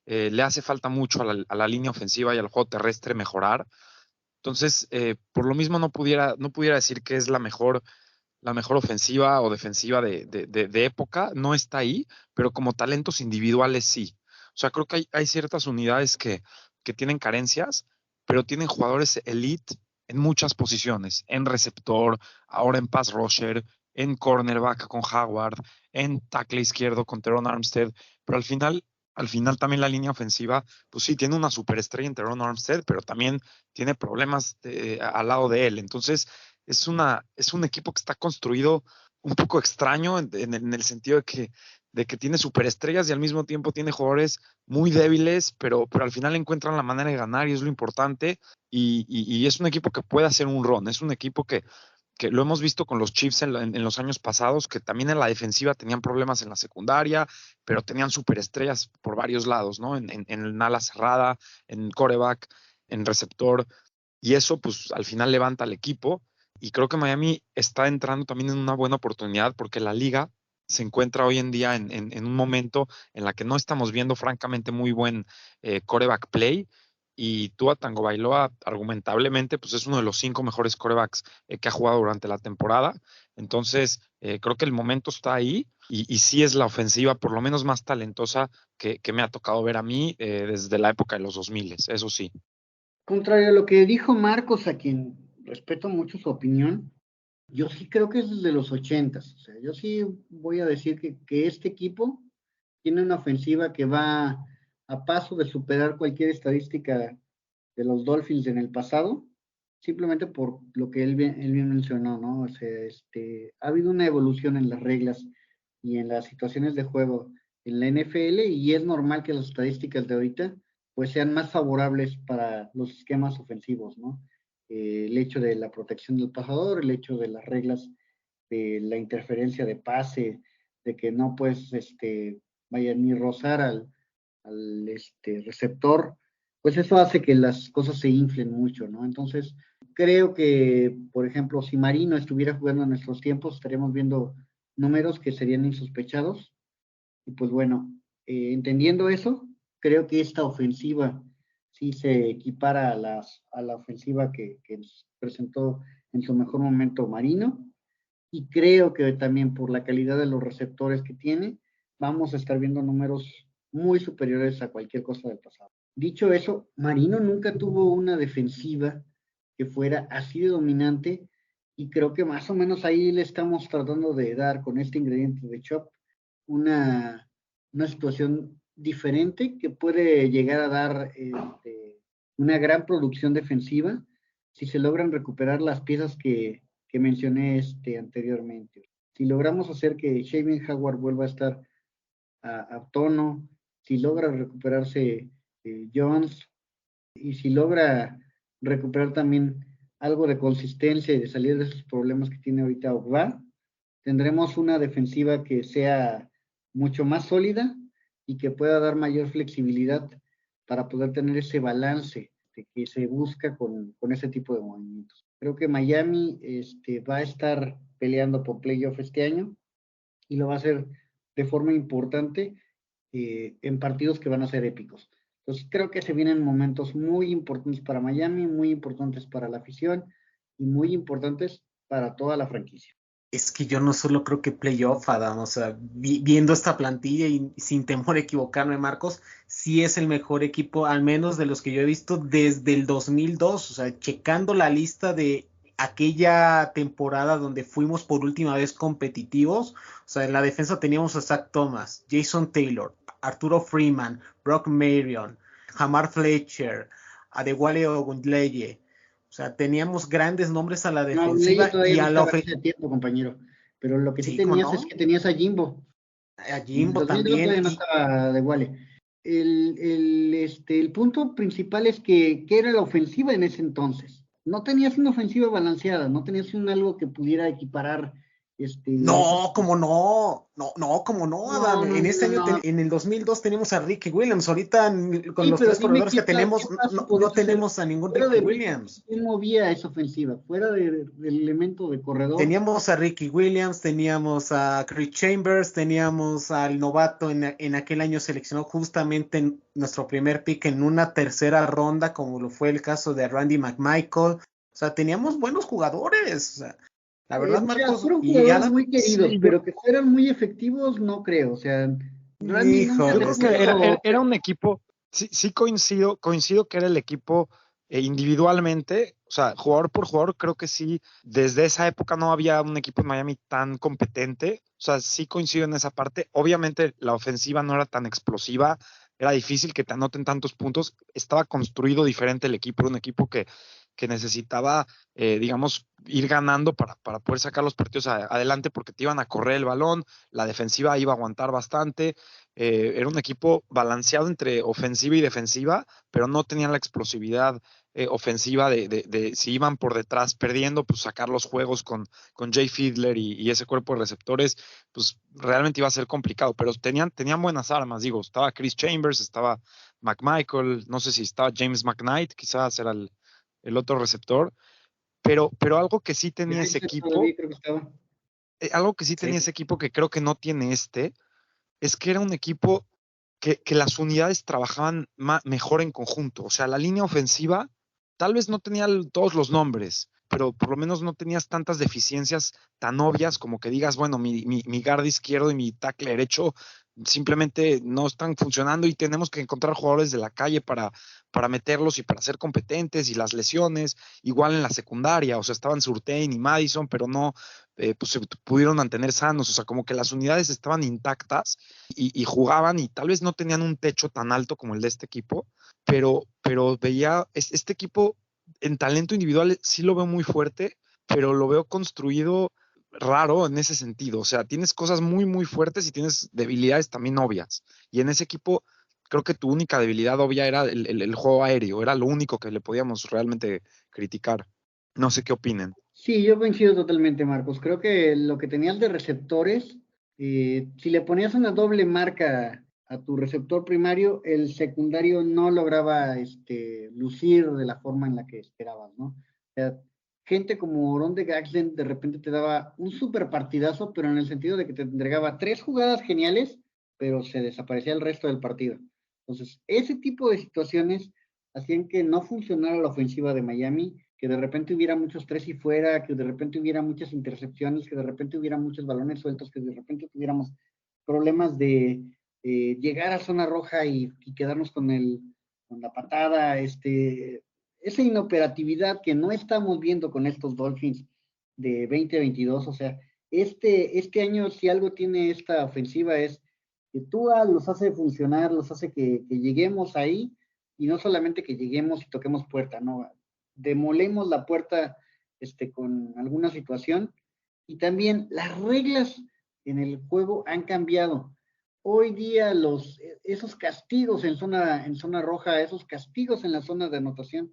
S3: Le hace falta mucho a la línea ofensiva y al juego terrestre mejorar. Entonces, por lo mismo no pudiera decir que es la mejor ofensiva o defensiva de época, no está ahí, pero como talentos individuales sí. O sea, creo que hay ciertas unidades que tienen carencias, pero tienen jugadores elite en muchas posiciones, en receptor, ahora en pass rusher, en cornerback con Howard, en tackle izquierdo con Teron Armstead, pero al final también la línea ofensiva, pues sí, tiene una superestrella en Teron Armstead, pero también tiene problemas al lado de él. Entonces, es un equipo que está construido un poco extraño en el sentido de que tiene superestrellas y al mismo tiempo tiene jugadores muy débiles, pero al final encuentran la manera de ganar y es lo importante. Y es un equipo que puede hacer un run, es un equipo que lo hemos visto con los Chiefs en los años pasados, que también en la defensiva tenían problemas en la secundaria, pero tenían superestrellas por varios lados, ¿no? En ala cerrada, en quarterback, en receptor, y eso pues al final levanta al equipo. Y creo que Miami está entrando también en una buena oportunidad porque la liga se encuentra hoy en día en un momento en la que no estamos viendo francamente muy buen quarterback play, y Tua Tagovailoa argumentablemente pues es uno de los 5 mejores quarterbacks que ha jugado durante la temporada. Entonces creo que el momento está ahí, y sí es la ofensiva por lo menos más talentosa que me ha tocado ver a mí desde la época de los 2000, eso sí.
S1: Contrario a lo que dijo Marcos, a quien respeto mucho su opinión, yo sí creo que es desde los 80s. O sea, yo sí voy a decir que este equipo tiene una ofensiva que va a paso de superar cualquier estadística de los Dolphins en el pasado, simplemente por lo que él bien mencionó, ¿no? O sea, ha habido una evolución en las reglas y en las situaciones de juego en la NFL, y es normal que las estadísticas de ahorita pues sean más favorables para los esquemas ofensivos, ¿no? El hecho de la protección del pasador, el hecho de las reglas de la interferencia de pase, de que no puedes, vaya, ni rozar al receptor, pues eso hace que las cosas se inflen mucho, ¿no? Entonces, creo que, por ejemplo, si Marino estuviera jugando en nuestros tiempos, estaríamos viendo números que serían insospechados. Y pues bueno, entendiendo eso, creo que esta ofensiva sí se equipara a la ofensiva que nos presentó en su mejor momento Marino, y creo que también por la calidad de los receptores que tiene, vamos a estar viendo números muy superiores a cualquier cosa del pasado. Dicho eso, Marino nunca tuvo una defensiva que fuera así de dominante, y creo que más o menos ahí le estamos tratando de dar con este ingrediente de Chop una situación diferente que puede llegar a dar una gran producción defensiva si se logran recuperar las piezas que mencioné anteriormente. Si logramos hacer que Xavier Howard vuelva a estar a tono, si logra recuperarse Jones, y si logra recuperar también algo de consistencia y de salir de esos problemas que tiene ahorita Ogba, tendremos una defensiva que sea mucho más sólida y que pueda dar mayor flexibilidad para poder tener ese balance que se busca con ese tipo de movimientos. Creo que Miami va a estar peleando por playoff este año, y lo va a hacer de forma importante en partidos que van a ser épicos. Entonces creo que se vienen momentos muy importantes para Miami, muy importantes para la afición y muy importantes para toda la franquicia.
S4: Es que yo no solo creo que playoff, Adam, o sea, viendo esta plantilla y sin temor a equivocarme, Marcos, sí es el mejor equipo, al menos de los que yo he visto desde el 2002, o sea, checando la lista de aquella temporada donde fuimos por última vez competitivos, o sea, en la defensa teníamos a Zach Thomas, Jason Taylor, Arturo Freeman, Brock Marion, Jamar Fletcher, Adewale Ogunleye. O sea, teníamos grandes nombres a la defensiva
S1: todavía
S4: y
S1: no
S4: a la
S1: estaba
S4: ofensiva.
S1: ese tiempo, compañero. Pero lo que sí
S4: Sí, ¿cómo
S1: tenías
S4: no?
S1: es que tenías a Jimbo.
S4: A
S1: En el
S4: Jimbo
S1: 2002
S4: también.
S1: todavía no estaba de Wale. El punto principal es que ¿qué era la ofensiva en ese entonces? No tenías una ofensiva balanceada, no tenías algo que pudiera equiparar
S4: No, como no. No, como no, Adam. En este año,
S1: no.
S4: en el 2002 tenemos a Ricky Williams. Ahorita con
S1: Sí,
S4: los
S1: pero
S4: tres
S1: dime
S4: corredores que tenemos,
S1: qué paso
S4: no
S1: podías hacer
S4: tenemos a ningún
S1: fuera
S4: Ricky
S1: de Ricky.
S4: Williams.
S1: ¿Quién movía esa ofensiva? Fuera del elemento de corredor.
S4: Teníamos a Ricky Williams, teníamos a Chris Chambers, teníamos al novato en aquel año seleccionado justamente en nuestro primer pick en una tercera ronda, como lo fue el caso de Randy McMichael. O sea, teníamos buenos jugadores. O sea, la verdad,
S1: Mira,
S4: Marcos
S1: fueron
S4: y
S1: jugadores
S4: Adam,
S1: muy queridos,
S2: Sí,
S1: pero que fueran muy efectivos, no creo. O sea, Randy no me
S2: yo creo
S4: híjoles.
S2: que
S1: recuerdo.
S2: era un equipo, sí coincido que era el equipo individualmente, o sea, jugador por jugador, creo que sí, desde esa época no había un equipo en Miami tan competente, o sea, sí coincido en esa parte. Obviamente la ofensiva no era tan explosiva, era difícil que te anoten tantos puntos, estaba construido diferente el equipo, era un equipo que necesitaba, digamos, ir ganando para poder sacar los partidos adelante, porque te iban a correr el balón, la defensiva iba a aguantar bastante. Era un equipo balanceado entre ofensiva y defensiva, pero no tenían la explosividad ofensiva de si iban por detrás perdiendo, pues sacar los juegos con Jay Fiedler y ese cuerpo de receptores, pues realmente iba a ser complicado, pero tenían buenas armas, digo, estaba Chris Chambers, estaba McMichael, no sé si estaba James McKnight, quizás era el otro receptor, pero algo que sí tenía ese equipo,
S1: Todavía creo que estaba.
S2: algo que sí tenía
S4: Sí.
S2: ese equipo que creo que no tiene es que era un equipo que las unidades trabajaban mejor en conjunto. O sea, la línea ofensiva tal vez no tenía todos los nombres, pero por lo menos no tenías tantas deficiencias tan obvias como que digas, bueno, mi guard izquierdo y mi tackle derecho simplemente no están funcionando y tenemos que encontrar jugadores de la calle para meterlos y para ser competentes, y las lesiones, igual en la secundaria, o sea, estaban Surtain y Madison, pero no, pues se pudieron mantener sanos, o sea, como que las unidades estaban intactas y jugaban, y tal vez no tenían un techo tan alto como el de este equipo, pero veía este equipo en talento individual sí lo veo muy fuerte, pero lo veo construido raro en ese sentido. O sea, tienes cosas muy, muy fuertes y tienes debilidades también obvias. Y en ese equipo creo que tu única debilidad obvia era el juego aéreo, era lo único que le podíamos realmente criticar. No sé qué opinen.
S1: Sí, yo coincido totalmente, Marcos. Creo que lo que tenías de receptores, si le ponías una doble marca a tu receptor primario, el secundario no lograba lucir de la forma en la que esperabas, ¿no? O sea, gente como Ronde Gaxden de repente te daba un super partidazo, pero en el sentido de que te entregaba 3 jugadas geniales, pero se desaparecía el resto del partido. Entonces, ese tipo de situaciones hacían que no funcionara la ofensiva de Miami, que de repente hubiera muchos 3 y fuera, que de repente hubiera muchas intercepciones, que de repente hubiera muchos balones sueltos, que de repente tuviéramos problemas de llegar a zona roja y quedarnos con la patada, esa inoperatividad que no estamos viendo con estos Dolphins de 2022. O sea, este año si algo tiene esta ofensiva es que Tua los hace funcionar, los hace que lleguemos ahí, y no solamente que lleguemos y toquemos puerta, no, demolemos la puerta con alguna situación. Y también las reglas en el juego han cambiado. Hoy día esos castigos en zona roja, esos castigos en la zona de anotación,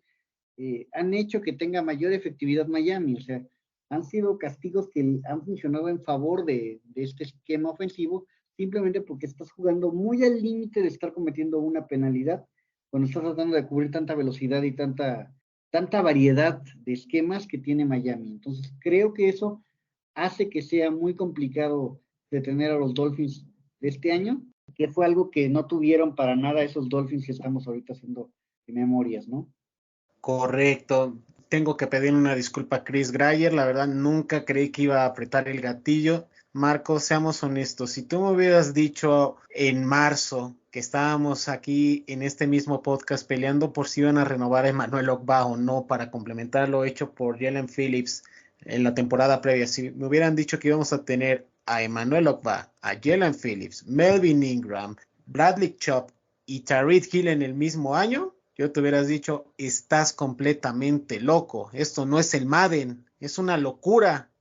S1: han hecho que tenga mayor efectividad Miami. O sea, han sido castigos que han funcionado en favor de este esquema ofensivo, simplemente porque estás jugando muy al límite de estar cometiendo una penalidad cuando estás tratando de cubrir tanta velocidad y tanta variedad de esquemas que tiene Miami. Entonces, creo que eso hace que sea muy complicado detener a los Dolphins de este año, que fue algo que no tuvieron para nada esos Dolphins que estamos ahorita haciendo memorias, ¿no?
S4: Correcto. Tengo que pedir una disculpa a Chris Greyer. La verdad, nunca creí que iba a apretar el gatillo. Marco, seamos honestos. Si tú me hubieras dicho en marzo que estábamos aquí en este mismo podcast peleando por si iban a renovar a Emmanuel Ogbah o no para complementar lo hecho por Jalen Phillips en la temporada previa, si me hubieran dicho que íbamos a tener a Emmanuel Ogbah, a Jalen Phillips, Melvin Ingram, Bradley Chubb y Tyreek Hill en el mismo año, yo te hubieras dicho, estás completamente loco. Esto no es el Madden, es una locura.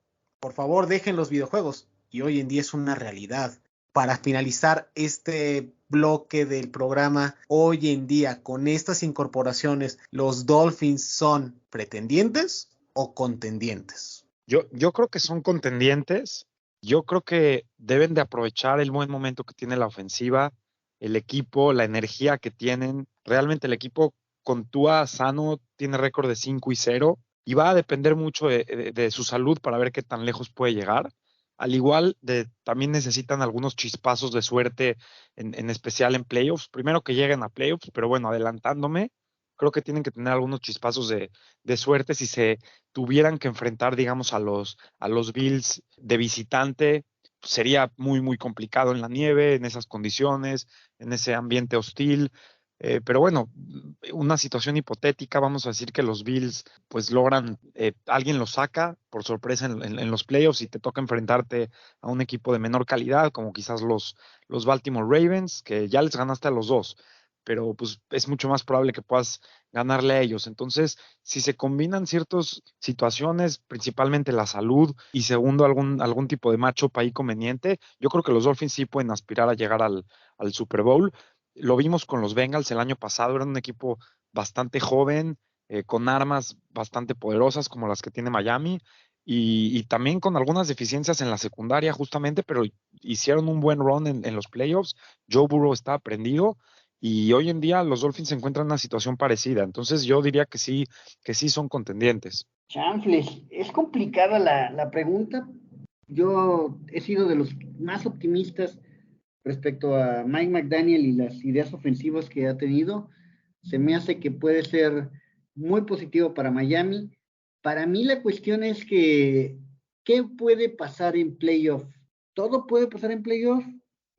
S4: Por favor, dejen los videojuegos. Y hoy en día es una realidad. Para finalizar este bloque del programa, hoy en día, con estas incorporaciones, ¿los Dolphins son pretendientes o contendientes?
S3: Yo creo que son contendientes. Yo creo que deben de aprovechar el buen momento que tiene la ofensiva, el equipo, la energía que tienen. Realmente el equipo con Tua sano tiene récord de 5-0 y va a depender mucho de su salud para ver qué tan lejos puede llegar. Al igual también necesitan algunos chispazos de suerte, en especial en playoffs. Primero que lleguen a playoffs, pero bueno, adelantándome, creo que tienen que tener algunos chispazos de suerte si se tuvieran que enfrentar, digamos, a los Bills de visitante. Sería muy, muy complicado en la nieve, en esas condiciones, en ese ambiente hostil. Pero bueno, una situación hipotética, vamos a decir que los Bills pues logran, alguien los saca por sorpresa en los playoffs y te toca enfrentarte a un equipo de menor calidad, como quizás los Baltimore Ravens, que ya les ganaste a los dos, pero pues es mucho más probable que puedas ganarle a ellos. Entonces, si se combinan ciertas situaciones, principalmente la salud y segundo algún tipo de matchup ahí conveniente, yo creo que los Dolphins sí pueden aspirar a llegar al Super Bowl. Lo vimos con los Bengals el año pasado, era un equipo bastante joven, con armas bastante poderosas como las que tiene Miami y también con algunas deficiencias en la secundaria justamente, pero hicieron un buen run en los playoffs. Joe Burrow está prendido y hoy en día los Dolphins se encuentran en una situación parecida. Entonces yo diría que sí son contendientes.
S1: Chanfles, es complicada la pregunta. Yo he sido de los más optimistas respecto a Mike McDaniel y las ideas ofensivas que ha tenido. Se me hace que puede ser muy positivo para Miami. Para mí la cuestión es que, ¿qué puede pasar en playoff? Todo puede pasar en playoff.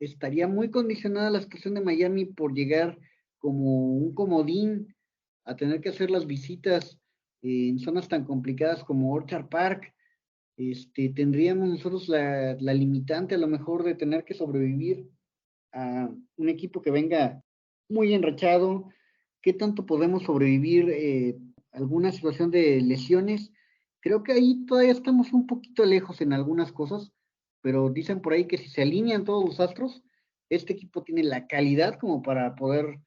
S1: Estaría muy condicionada la situación de Miami por llegar como un comodín a tener que hacer las visitas en zonas tan complicadas como Orchard Park. Tendríamos nosotros la limitante a lo mejor de tener que sobrevivir a un equipo que venga muy enrachado. ¿Qué tanto podemos sobrevivir alguna situación de lesiones? Creo que ahí todavía estamos un poquito lejos en algunas cosas, pero dicen por ahí que si se alinean todos los astros, este equipo tiene la calidad como para poder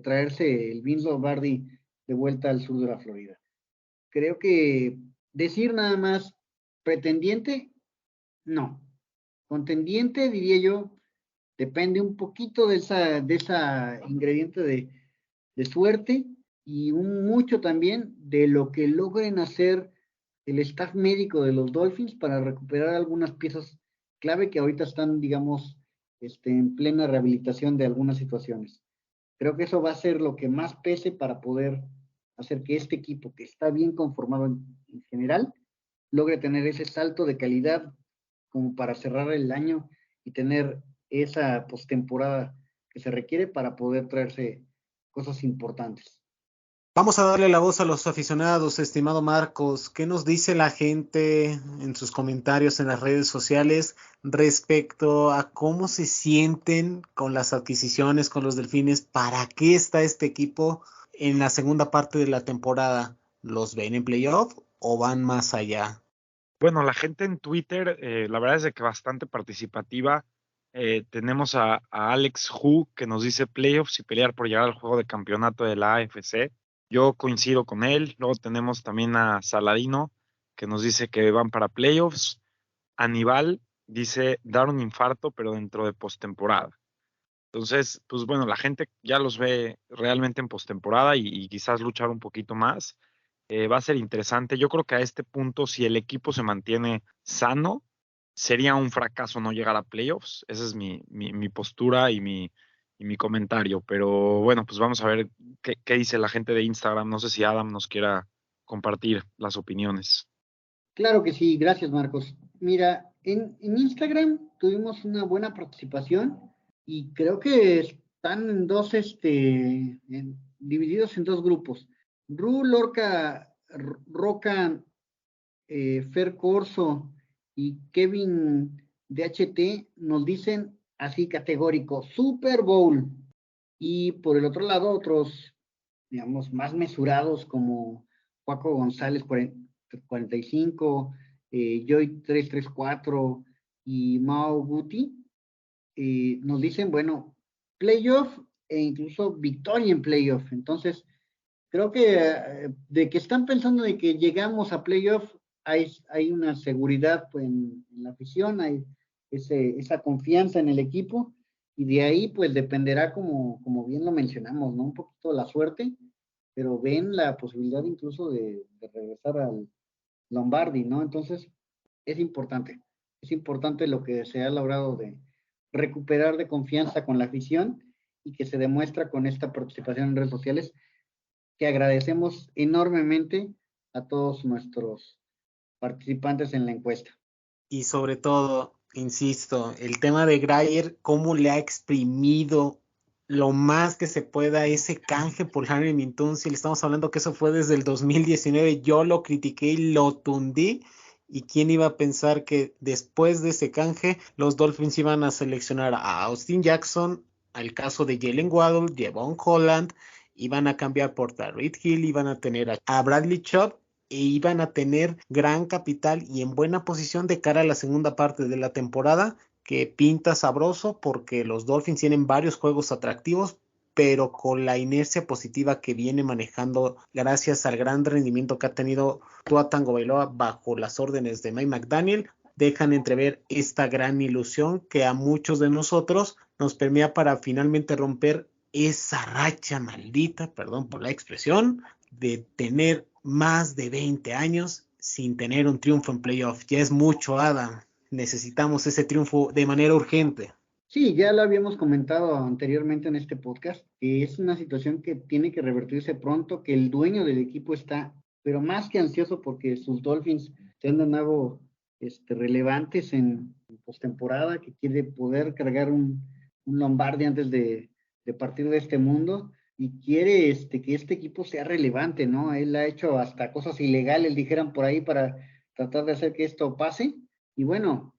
S1: traerse el Vince Lombardi de vuelta al sur de la Florida. Creo que decir nada más pretendiente, no. Contendiente, diría yo, depende un poquito de esa ingrediente de suerte y mucho también de lo que logren hacer el staff médico de los Dolphins para recuperar algunas piezas clave que ahorita están, digamos, en plena rehabilitación de algunas situaciones. Creo que eso va a ser lo que más pese para poder hacer que este equipo, que está bien conformado en general, logre tener ese salto de calidad como para cerrar el año y tener esa postemporada que se requiere para poder traerse cosas importantes.
S4: Vamos a darle la voz a los aficionados, estimado Marcos. ¿Qué nos dice la gente en sus comentarios en las redes sociales respecto a cómo se sienten con las adquisiciones, con los Delfines? ¿Para qué está este equipo en la segunda parte de la temporada? ¿Los ven en playoff o van más allá?
S3: Bueno, la gente en Twitter, la verdad es de que bastante participativa. Tenemos a Alex Hu que nos dice playoffs y pelear por llegar al juego de campeonato de la AFC. Yo coincido con él. Luego tenemos también a Saladino que nos dice que van para playoffs. Aníbal dice dar un infarto, pero dentro de postemporada. Entonces, pues bueno, la gente ya los ve realmente en postemporada y quizás luchar un poquito más. Va a ser interesante. Yo creo que a este punto, si el equipo se mantiene sano, sería un fracaso no llegar a playoffs. Esa es mi postura y mi comentario. Pero bueno, pues vamos a ver qué dice la gente de Instagram. No sé si Adam nos quiera compartir las opiniones.
S1: Claro que sí, gracias Marcos. Mira, en Instagram tuvimos una buena participación y creo que están en dos, divididos en dos grupos. Ru, Lorca, Roca, Fer Corso y Kevin DHT nos dicen así categórico, Super Bowl. Y por el otro lado, otros, digamos, más mesurados como Juaco González 45, Joy 334 y Mao Guti, nos dicen, bueno, playoff e incluso victoria en playoff. Entonces, creo que de que están pensando de que llegamos a playoff, hay una seguridad pues, en la afición, hay esa confianza en el equipo, y de ahí pues dependerá, como bien lo mencionamos, ¿no? Un poquito la suerte, pero ven la posibilidad incluso de regresar al Lombardi, ¿no? Entonces, es importante lo que se ha logrado de recuperar de confianza con la afición y que se demuestra con esta participación en redes sociales, que agradecemos enormemente a todos nuestros participantes en la encuesta.
S4: Y sobre todo, insisto, el tema de Grier, cómo le ha exprimido lo más que se pueda ese canje por Henry Minton. Si le estamos hablando que eso fue desde el 2019, yo lo critiqué y lo tundí. ¿Y quién iba a pensar que después de ese canje los Dolphins iban a seleccionar a Austin Jackson, al caso de Jalen Waddle, Javon Holland, iban a cambiar por Tyreek Hill, iban a tener a Bradley Chubb e iban a tener gran capital y en buena posición de cara a la segunda parte de la temporada, que pinta sabroso porque los Dolphins tienen varios juegos atractivos, pero con la inercia positiva que viene manejando gracias al gran rendimiento que ha tenido Tua Tagovailoa bajo las órdenes de Mike McDaniel, dejan entrever esta gran ilusión que a muchos de nosotros nos permea para finalmente romper esa racha maldita, perdón por la expresión, de tener más de 20 años sin tener un triunfo en playoff. Ya es mucho, Adam. Necesitamos ese triunfo de manera urgente.
S1: Sí, ya lo habíamos comentado anteriormente en este podcast, que es una situación que tiene que revertirse pronto, que el dueño del equipo está, pero más que ansioso porque sus Dolphins sean de nuevo relevantes en postemporada, que quiere poder cargar un Lombardi antes de partir de este mundo, y quiere que este equipo sea relevante, ¿no? Él ha hecho hasta cosas ilegales, dijeran por ahí, para tratar de hacer que esto pase. Y bueno,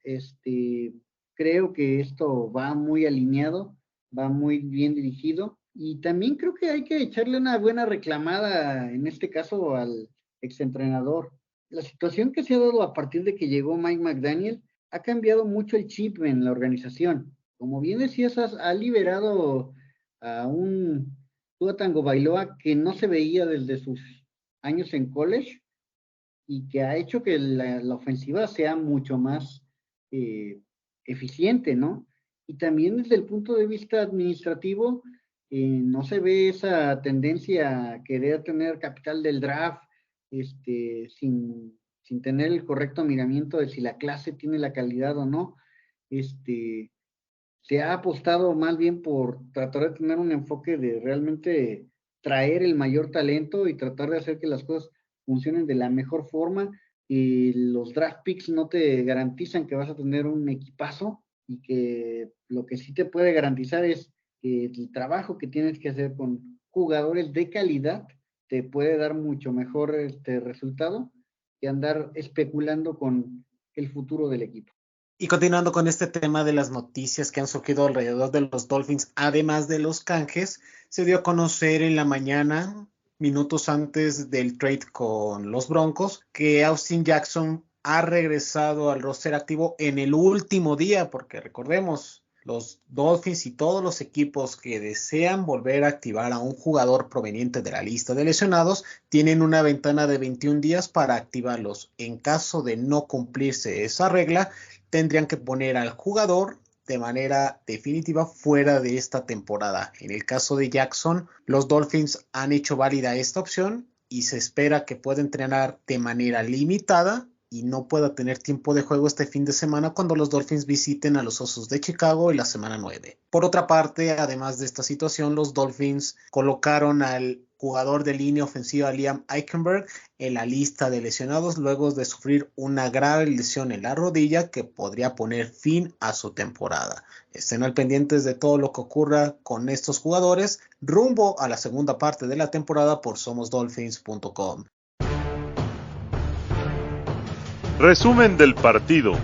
S1: creo que esto va muy alineado, va muy bien dirigido, y también creo que hay que echarle una buena reclamada, en este caso al exentrenador. La situación que se ha dado a partir de que llegó Mike McDaniel ha cambiado mucho el chip en la organización. Como bien decías, ha liberado a un Tua Tagovailoa que no se veía desde sus años en college y que ha hecho que la ofensiva sea mucho más eficiente, ¿no? Y también desde el punto de vista administrativo, no se ve esa tendencia a querer tener capital del draft sin sin tener el correcto miramiento de si la clase tiene la calidad o no. Se ha apostado más bien por tratar de tener un enfoque de realmente traer el mayor talento y tratar de hacer que las cosas funcionen de la mejor forma, y los draft picks no te garantizan que vas a tener un equipazo, y que lo que sí te puede garantizar es que el trabajo que tienes que hacer con jugadores de calidad te puede dar mucho mejor resultado que andar especulando con el futuro del equipo.
S4: Y continuando con este tema de las noticias que han surgido alrededor de los Dolphins, además de los canjes, se dio a conocer en la mañana, minutos antes del trade con los Broncos, que Austin Jackson ha regresado al roster activo en el último día, porque recordemos, los Dolphins y todos los equipos que desean volver a activar a un jugador proveniente de la lista de lesionados tienen una ventana de 21 días para activarlos. En caso de no cumplirse esa regla, tendrían que poner al jugador de manera definitiva fuera de esta temporada. En el caso de Jackson, los Dolphins han hecho válida esta opción y se espera que pueda entrenar de manera limitada y no pueda tener tiempo de juego este fin de semana cuando los Dolphins visiten a los Osos de Chicago en la semana 9. Por otra parte, además de esta situación, los Dolphins colocaron al jugador de línea ofensiva Liam Eichenberg en la lista de lesionados luego de sufrir una grave lesión en la rodilla que podría poner fin a su temporada. Estén al pendientes de todo lo que ocurra con estos jugadores rumbo a la segunda parte de la temporada por somosdolphins.com.
S7: Resumen del partido.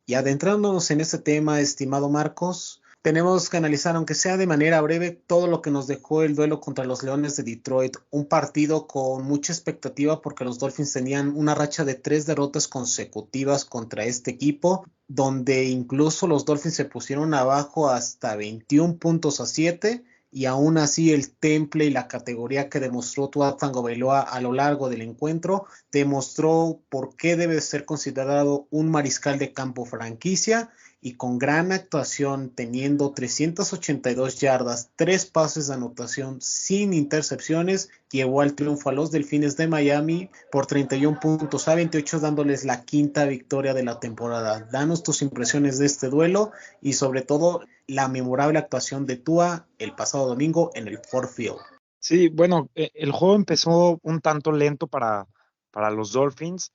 S4: Y adentrándonos en este tema, estimado Marcos, tenemos que analizar, aunque sea de manera breve, todo lo que nos dejó el duelo contra los Leones de Detroit. Un partido con mucha expectativa porque los Dolphins tenían una racha de 3 derrotas consecutivas contra este equipo, donde incluso los Dolphins se pusieron abajo hasta 21 puntos a 7. Y aún así el temple y la categoría que demostró Tua Tagovailoa a lo largo del encuentro demostró por qué debe ser considerado un mariscal de campo franquicia, y con gran actuación teniendo 382 yardas, 3 pases de anotación sin intercepciones, llevó al triunfo a los Delfines de Miami por 31 puntos a 28, dándoles la quinta victoria de la temporada. Danos tus impresiones de este duelo y sobre todo la memorable actuación de Tua el pasado domingo en el Ford Field.
S3: Sí, bueno, el juego empezó un tanto lento para los Dolphins.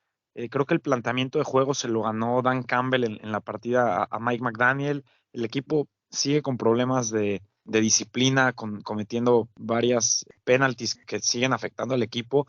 S3: Creo que el planteamiento de juego se lo ganó Dan Campbell en la partida a Mike McDaniel. El equipo sigue con problemas de disciplina, cometiendo varias penalties que siguen afectando al equipo,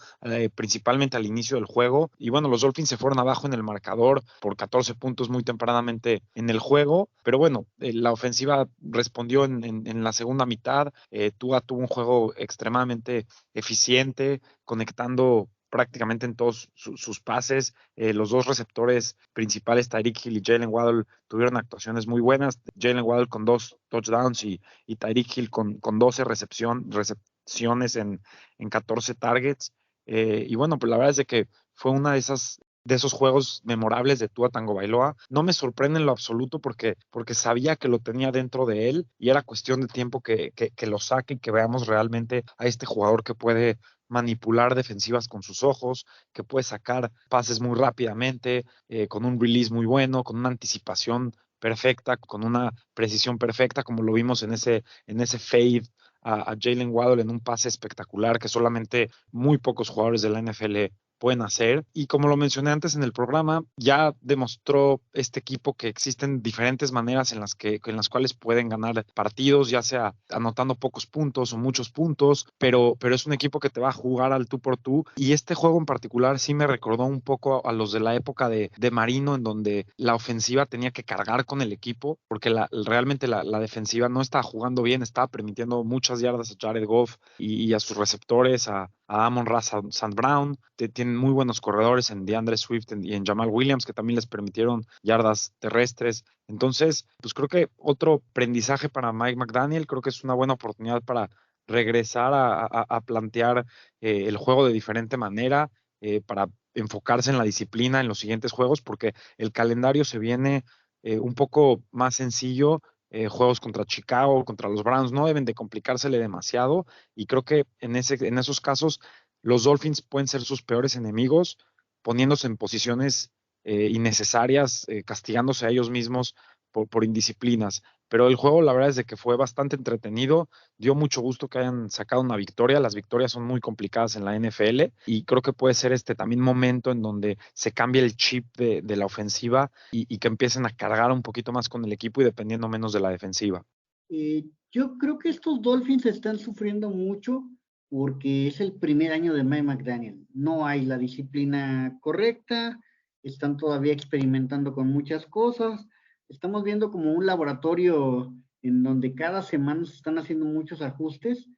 S3: principalmente al inicio del juego. Y bueno, los Dolphins se fueron abajo en el marcador por 14 puntos muy tempranamente en el juego, pero bueno, la ofensiva respondió en la segunda mitad. Tua tuvo un juego extremadamente eficiente, conectando prácticamente en todos sus pases. Los dos receptores principales, Tyreek Hill y Jalen Waddle, tuvieron actuaciones muy buenas. Jalen Waddle con 2 touchdowns y Tyreek Hill con 12 recepciones en 14 targets. Y bueno, pues la verdad es de que fue una de esos juegos memorables de Tua Tagovailoa. No me sorprende en lo absoluto porque sabía que lo tenía dentro de él y era cuestión de tiempo que lo saque y que veamos realmente a este jugador que puede manipular defensivas con sus ojos, que puede sacar pases muy rápidamente, con un release muy bueno, con una anticipación perfecta, con una precisión perfecta, como lo vimos en ese fade a Jalen Waddle en un pase espectacular que solamente muy pocos jugadores de la NFL pueden hacer. Y como lo mencioné antes en el programa, ya demostró este equipo que existen diferentes maneras en las cuales pueden ganar partidos, ya sea anotando pocos puntos o muchos puntos, pero es un equipo que te va a jugar al tú por tú. Y este juego en particular sí me recordó un poco a los de la época de Marino, en donde la ofensiva tenía que cargar con el equipo, porque realmente la defensiva no estaba jugando bien, estaba permitiendo muchas yardas a Jared Goff y a sus receptores, a Amon-Ra St. Brown. Tienen muy buenos corredores en DeAndre Swift y en Jamal Williams, que también les permitieron yardas terrestres. Entonces, pues creo que otro aprendizaje para Mike McDaniel, creo que es una buena oportunidad para regresar a plantear el juego de diferente manera, para enfocarse en la disciplina en los siguientes juegos, porque el calendario se viene un poco más sencillo. Juegos contra Chicago, contra los Browns, no deben de complicársele demasiado, y creo que en esos casos los Dolphins pueden ser sus peores enemigos, poniéndose en posiciones innecesarias, castigándose a ellos mismos por indisciplinas. Pero el juego, la verdad es de que fue bastante entretenido, dio mucho gusto que hayan sacado una victoria. Las victorias son muy complicadas en la NFL y creo que puede ser este también momento en donde se cambie el chip de la ofensiva y que empiecen a cargar un poquito más con el equipo y dependiendo menos de la defensiva.
S1: Yo creo que estos Dolphins están sufriendo mucho porque es el primer año de Mike McDaniel. No hay la disciplina correcta, están todavía experimentando con muchas cosas. Estamos viendo como un laboratorio en donde cada semana se están haciendo muchos ajustes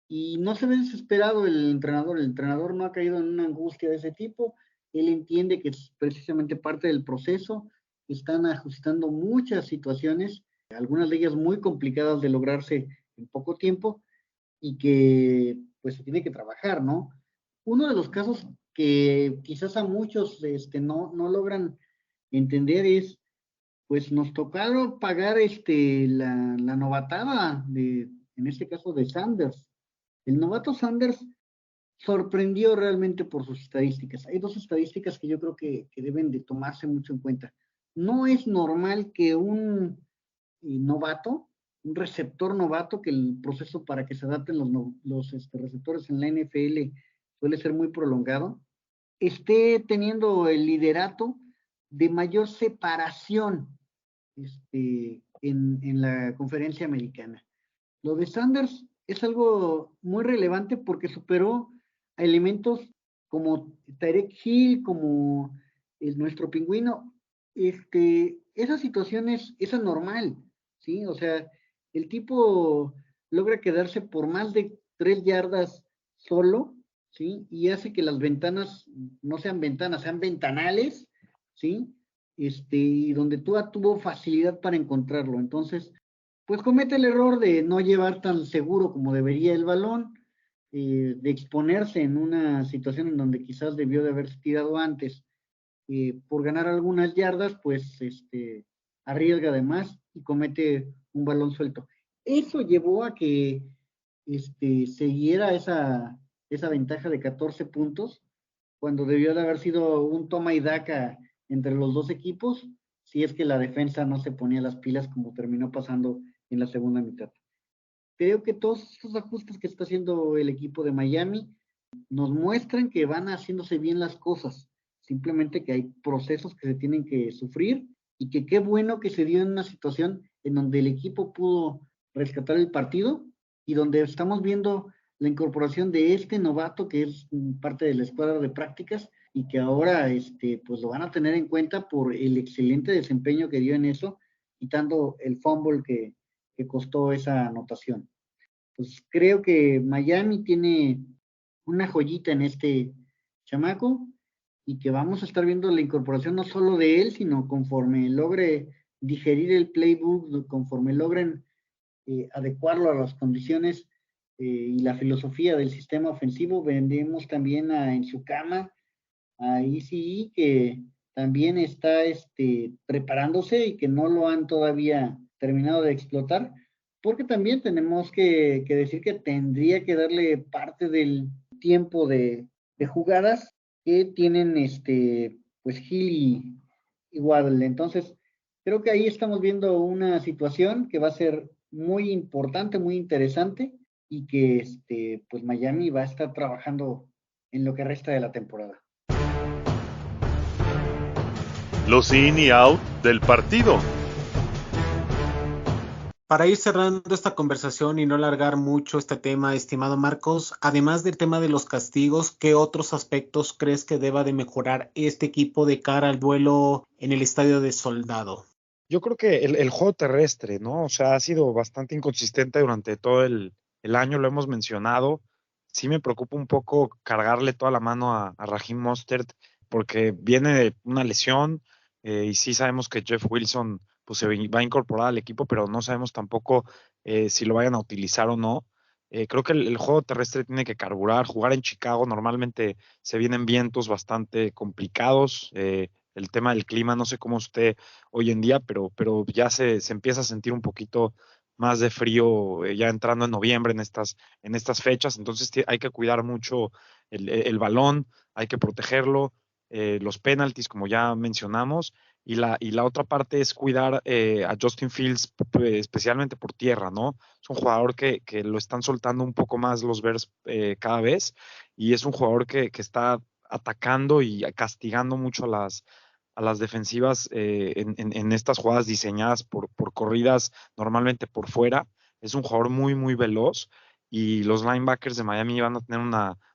S1: y no se ve desesperado el entrenador. El entrenador no ha caído en una angustia de ese tipo. Él entiende que es precisamente parte del proceso. Están ajustando muchas situaciones, algunas de ellas muy complicadas de lograrse en poco tiempo y que pues se tiene que trabajar, ¿no? Uno de los casos que quizás a muchos no logran entender es, pues nos tocaron pagar la novatada en este caso de Sanders. El novato Sanders sorprendió realmente por sus estadísticas. Hay dos estadísticas que yo creo que deben de tomarse mucho en cuenta. No es normal que un novato, un receptor novato, que el proceso para que se adapten los receptores en la NFL suele ser muy prolongado, esté teniendo el liderato de mayor separación en la conferencia americana. Lo de Sanders es algo muy relevante porque superó a elementos como Tyreek Hill, como nuestro pingüino. Esa situación es anormal, ¿sí? O sea, el tipo logra quedarse por más de 3 yardas solo, ¿sí? Y hace que las ventanas no sean ventanas, sean ventanales, ¿sí? Y donde tuvo facilidad para encontrarlo. Entonces, pues comete el error de no llevar tan seguro como debería el balón, de exponerse en una situación en donde quizás debió de haberse tirado antes, por ganar algunas yardas, pues arriesga además y comete un balón suelto. Eso llevó a que siguiera esa ventaja de 14 puntos, cuando debió de haber sido un toma y daca entre los dos equipos, si es que la defensa no se ponía las pilas como terminó pasando en la segunda mitad. Creo que todos esos ajustes que está haciendo el equipo de Miami nos muestran que van haciéndose bien las cosas, simplemente que hay procesos que se tienen que sufrir y que qué bueno que se dio en una situación en donde el equipo pudo rescatar el partido y donde estamos viendo la incorporación de este novato que es parte de la escuadra de prácticas y que ahora pues lo van a tener en cuenta por el excelente desempeño que dio en eso, quitando el fumble que costó esa anotación. Pues creo que Miami tiene una joyita en este chamaco y que vamos a estar viendo la incorporación no solo de él, sino conforme logre digerir el playbook, conforme logren adecuarlo a las condiciones y la filosofía del sistema ofensivo. Vendemos también en su cama a ECE, que también está preparándose y que no lo han todavía terminado de explotar, porque también tenemos que decir que tendría que darle parte del tiempo de jugadas que tienen pues Hill y Waddle. Entonces, creo que ahí estamos viendo una situación que va a ser muy importante, muy interesante y que pues Miami va a estar trabajando en lo que resta de la temporada.
S7: Los in y out del partido.
S4: Para ir cerrando esta conversación y no alargar mucho este tema, estimado Marcos, además del tema de los castigos, ¿qué otros aspectos crees que deba de mejorar este equipo de cara al duelo en el Estadio de Soldado?
S3: Yo creo que el juego terrestre, ¿no? O sea, ha sido bastante inconsistente durante todo el año, lo hemos mencionado. Sí me preocupa un poco cargarle toda la mano a Raheem Mostert porque viene de una lesión y sí sabemos que Jeff Wilson pues se va a incorporar al equipo, pero no sabemos tampoco si lo vayan a utilizar o no. Creo que el juego terrestre tiene que carburar. Jugar en Chicago normalmente se vienen vientos bastante complicados. El tema del clima, no sé cómo esté hoy en día, pero ya se empieza a sentir un poquito más de frío ya entrando en noviembre en estas fechas, entonces hay que cuidar mucho el balón, hay que protegerlo, los penalties como ya mencionamos, y la otra parte es cuidar a Justin Fields especialmente por tierra, ¿no? Es un jugador que lo están soltando un poco más los Bears cada vez, y es un jugador que está atacando y castigando mucho a las defensivas en estas jugadas diseñadas por corridas normalmente por fuera. Es un jugador muy, muy veloz y los linebackers de Miami van a tener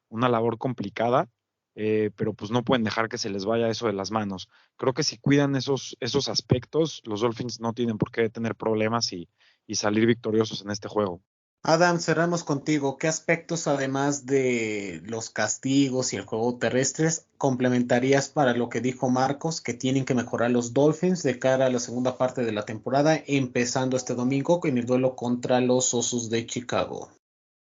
S3: una labor complicada, pero pues no pueden dejar que se les vaya eso de las manos. Creo que si cuidan esos aspectos, los Dolphins no tienen por qué tener problemas y salir victoriosos en este juego.
S4: Adam, cerramos contigo. ¿Qué aspectos, además de los castigos y el juego terrestre, complementarías para lo que dijo Marcos, que tienen que mejorar los Dolphins de cara a la segunda parte de la temporada, empezando este domingo en el duelo contra los Osos de Chicago?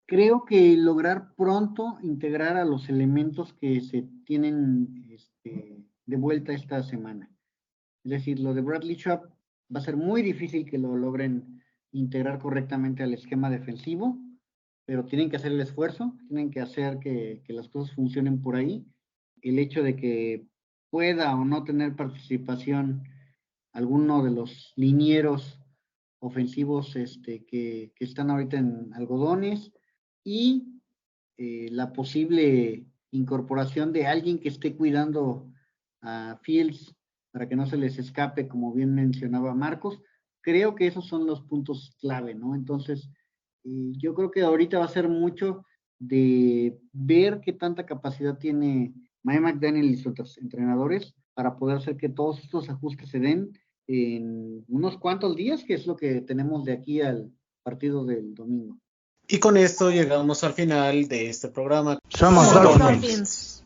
S1: Creo que lograr pronto integrar a los elementos que se tienen de vuelta esta semana. Es decir, lo de Bradley Chubb va a ser muy difícil que lo logren integrar correctamente al esquema defensivo, pero tienen que hacer el esfuerzo, tienen que hacer que las cosas funcionen por ahí. El hecho de que pueda o no tener participación alguno de los linieros ofensivos que están ahorita en algodones, y la posible incorporación de alguien que esté cuidando a Fields para que no se les escape, como bien mencionaba Marcos. Creo que esos son los puntos clave, ¿no? Entonces, yo creo que ahorita va a ser mucho de ver qué tanta capacidad tiene Mike McDaniel y sus entrenadores para poder hacer que todos estos ajustes se den en unos cuantos días, que es lo que tenemos de aquí al partido del domingo.
S4: Y con esto llegamos al final de este programa.
S7: Somos Dolphins.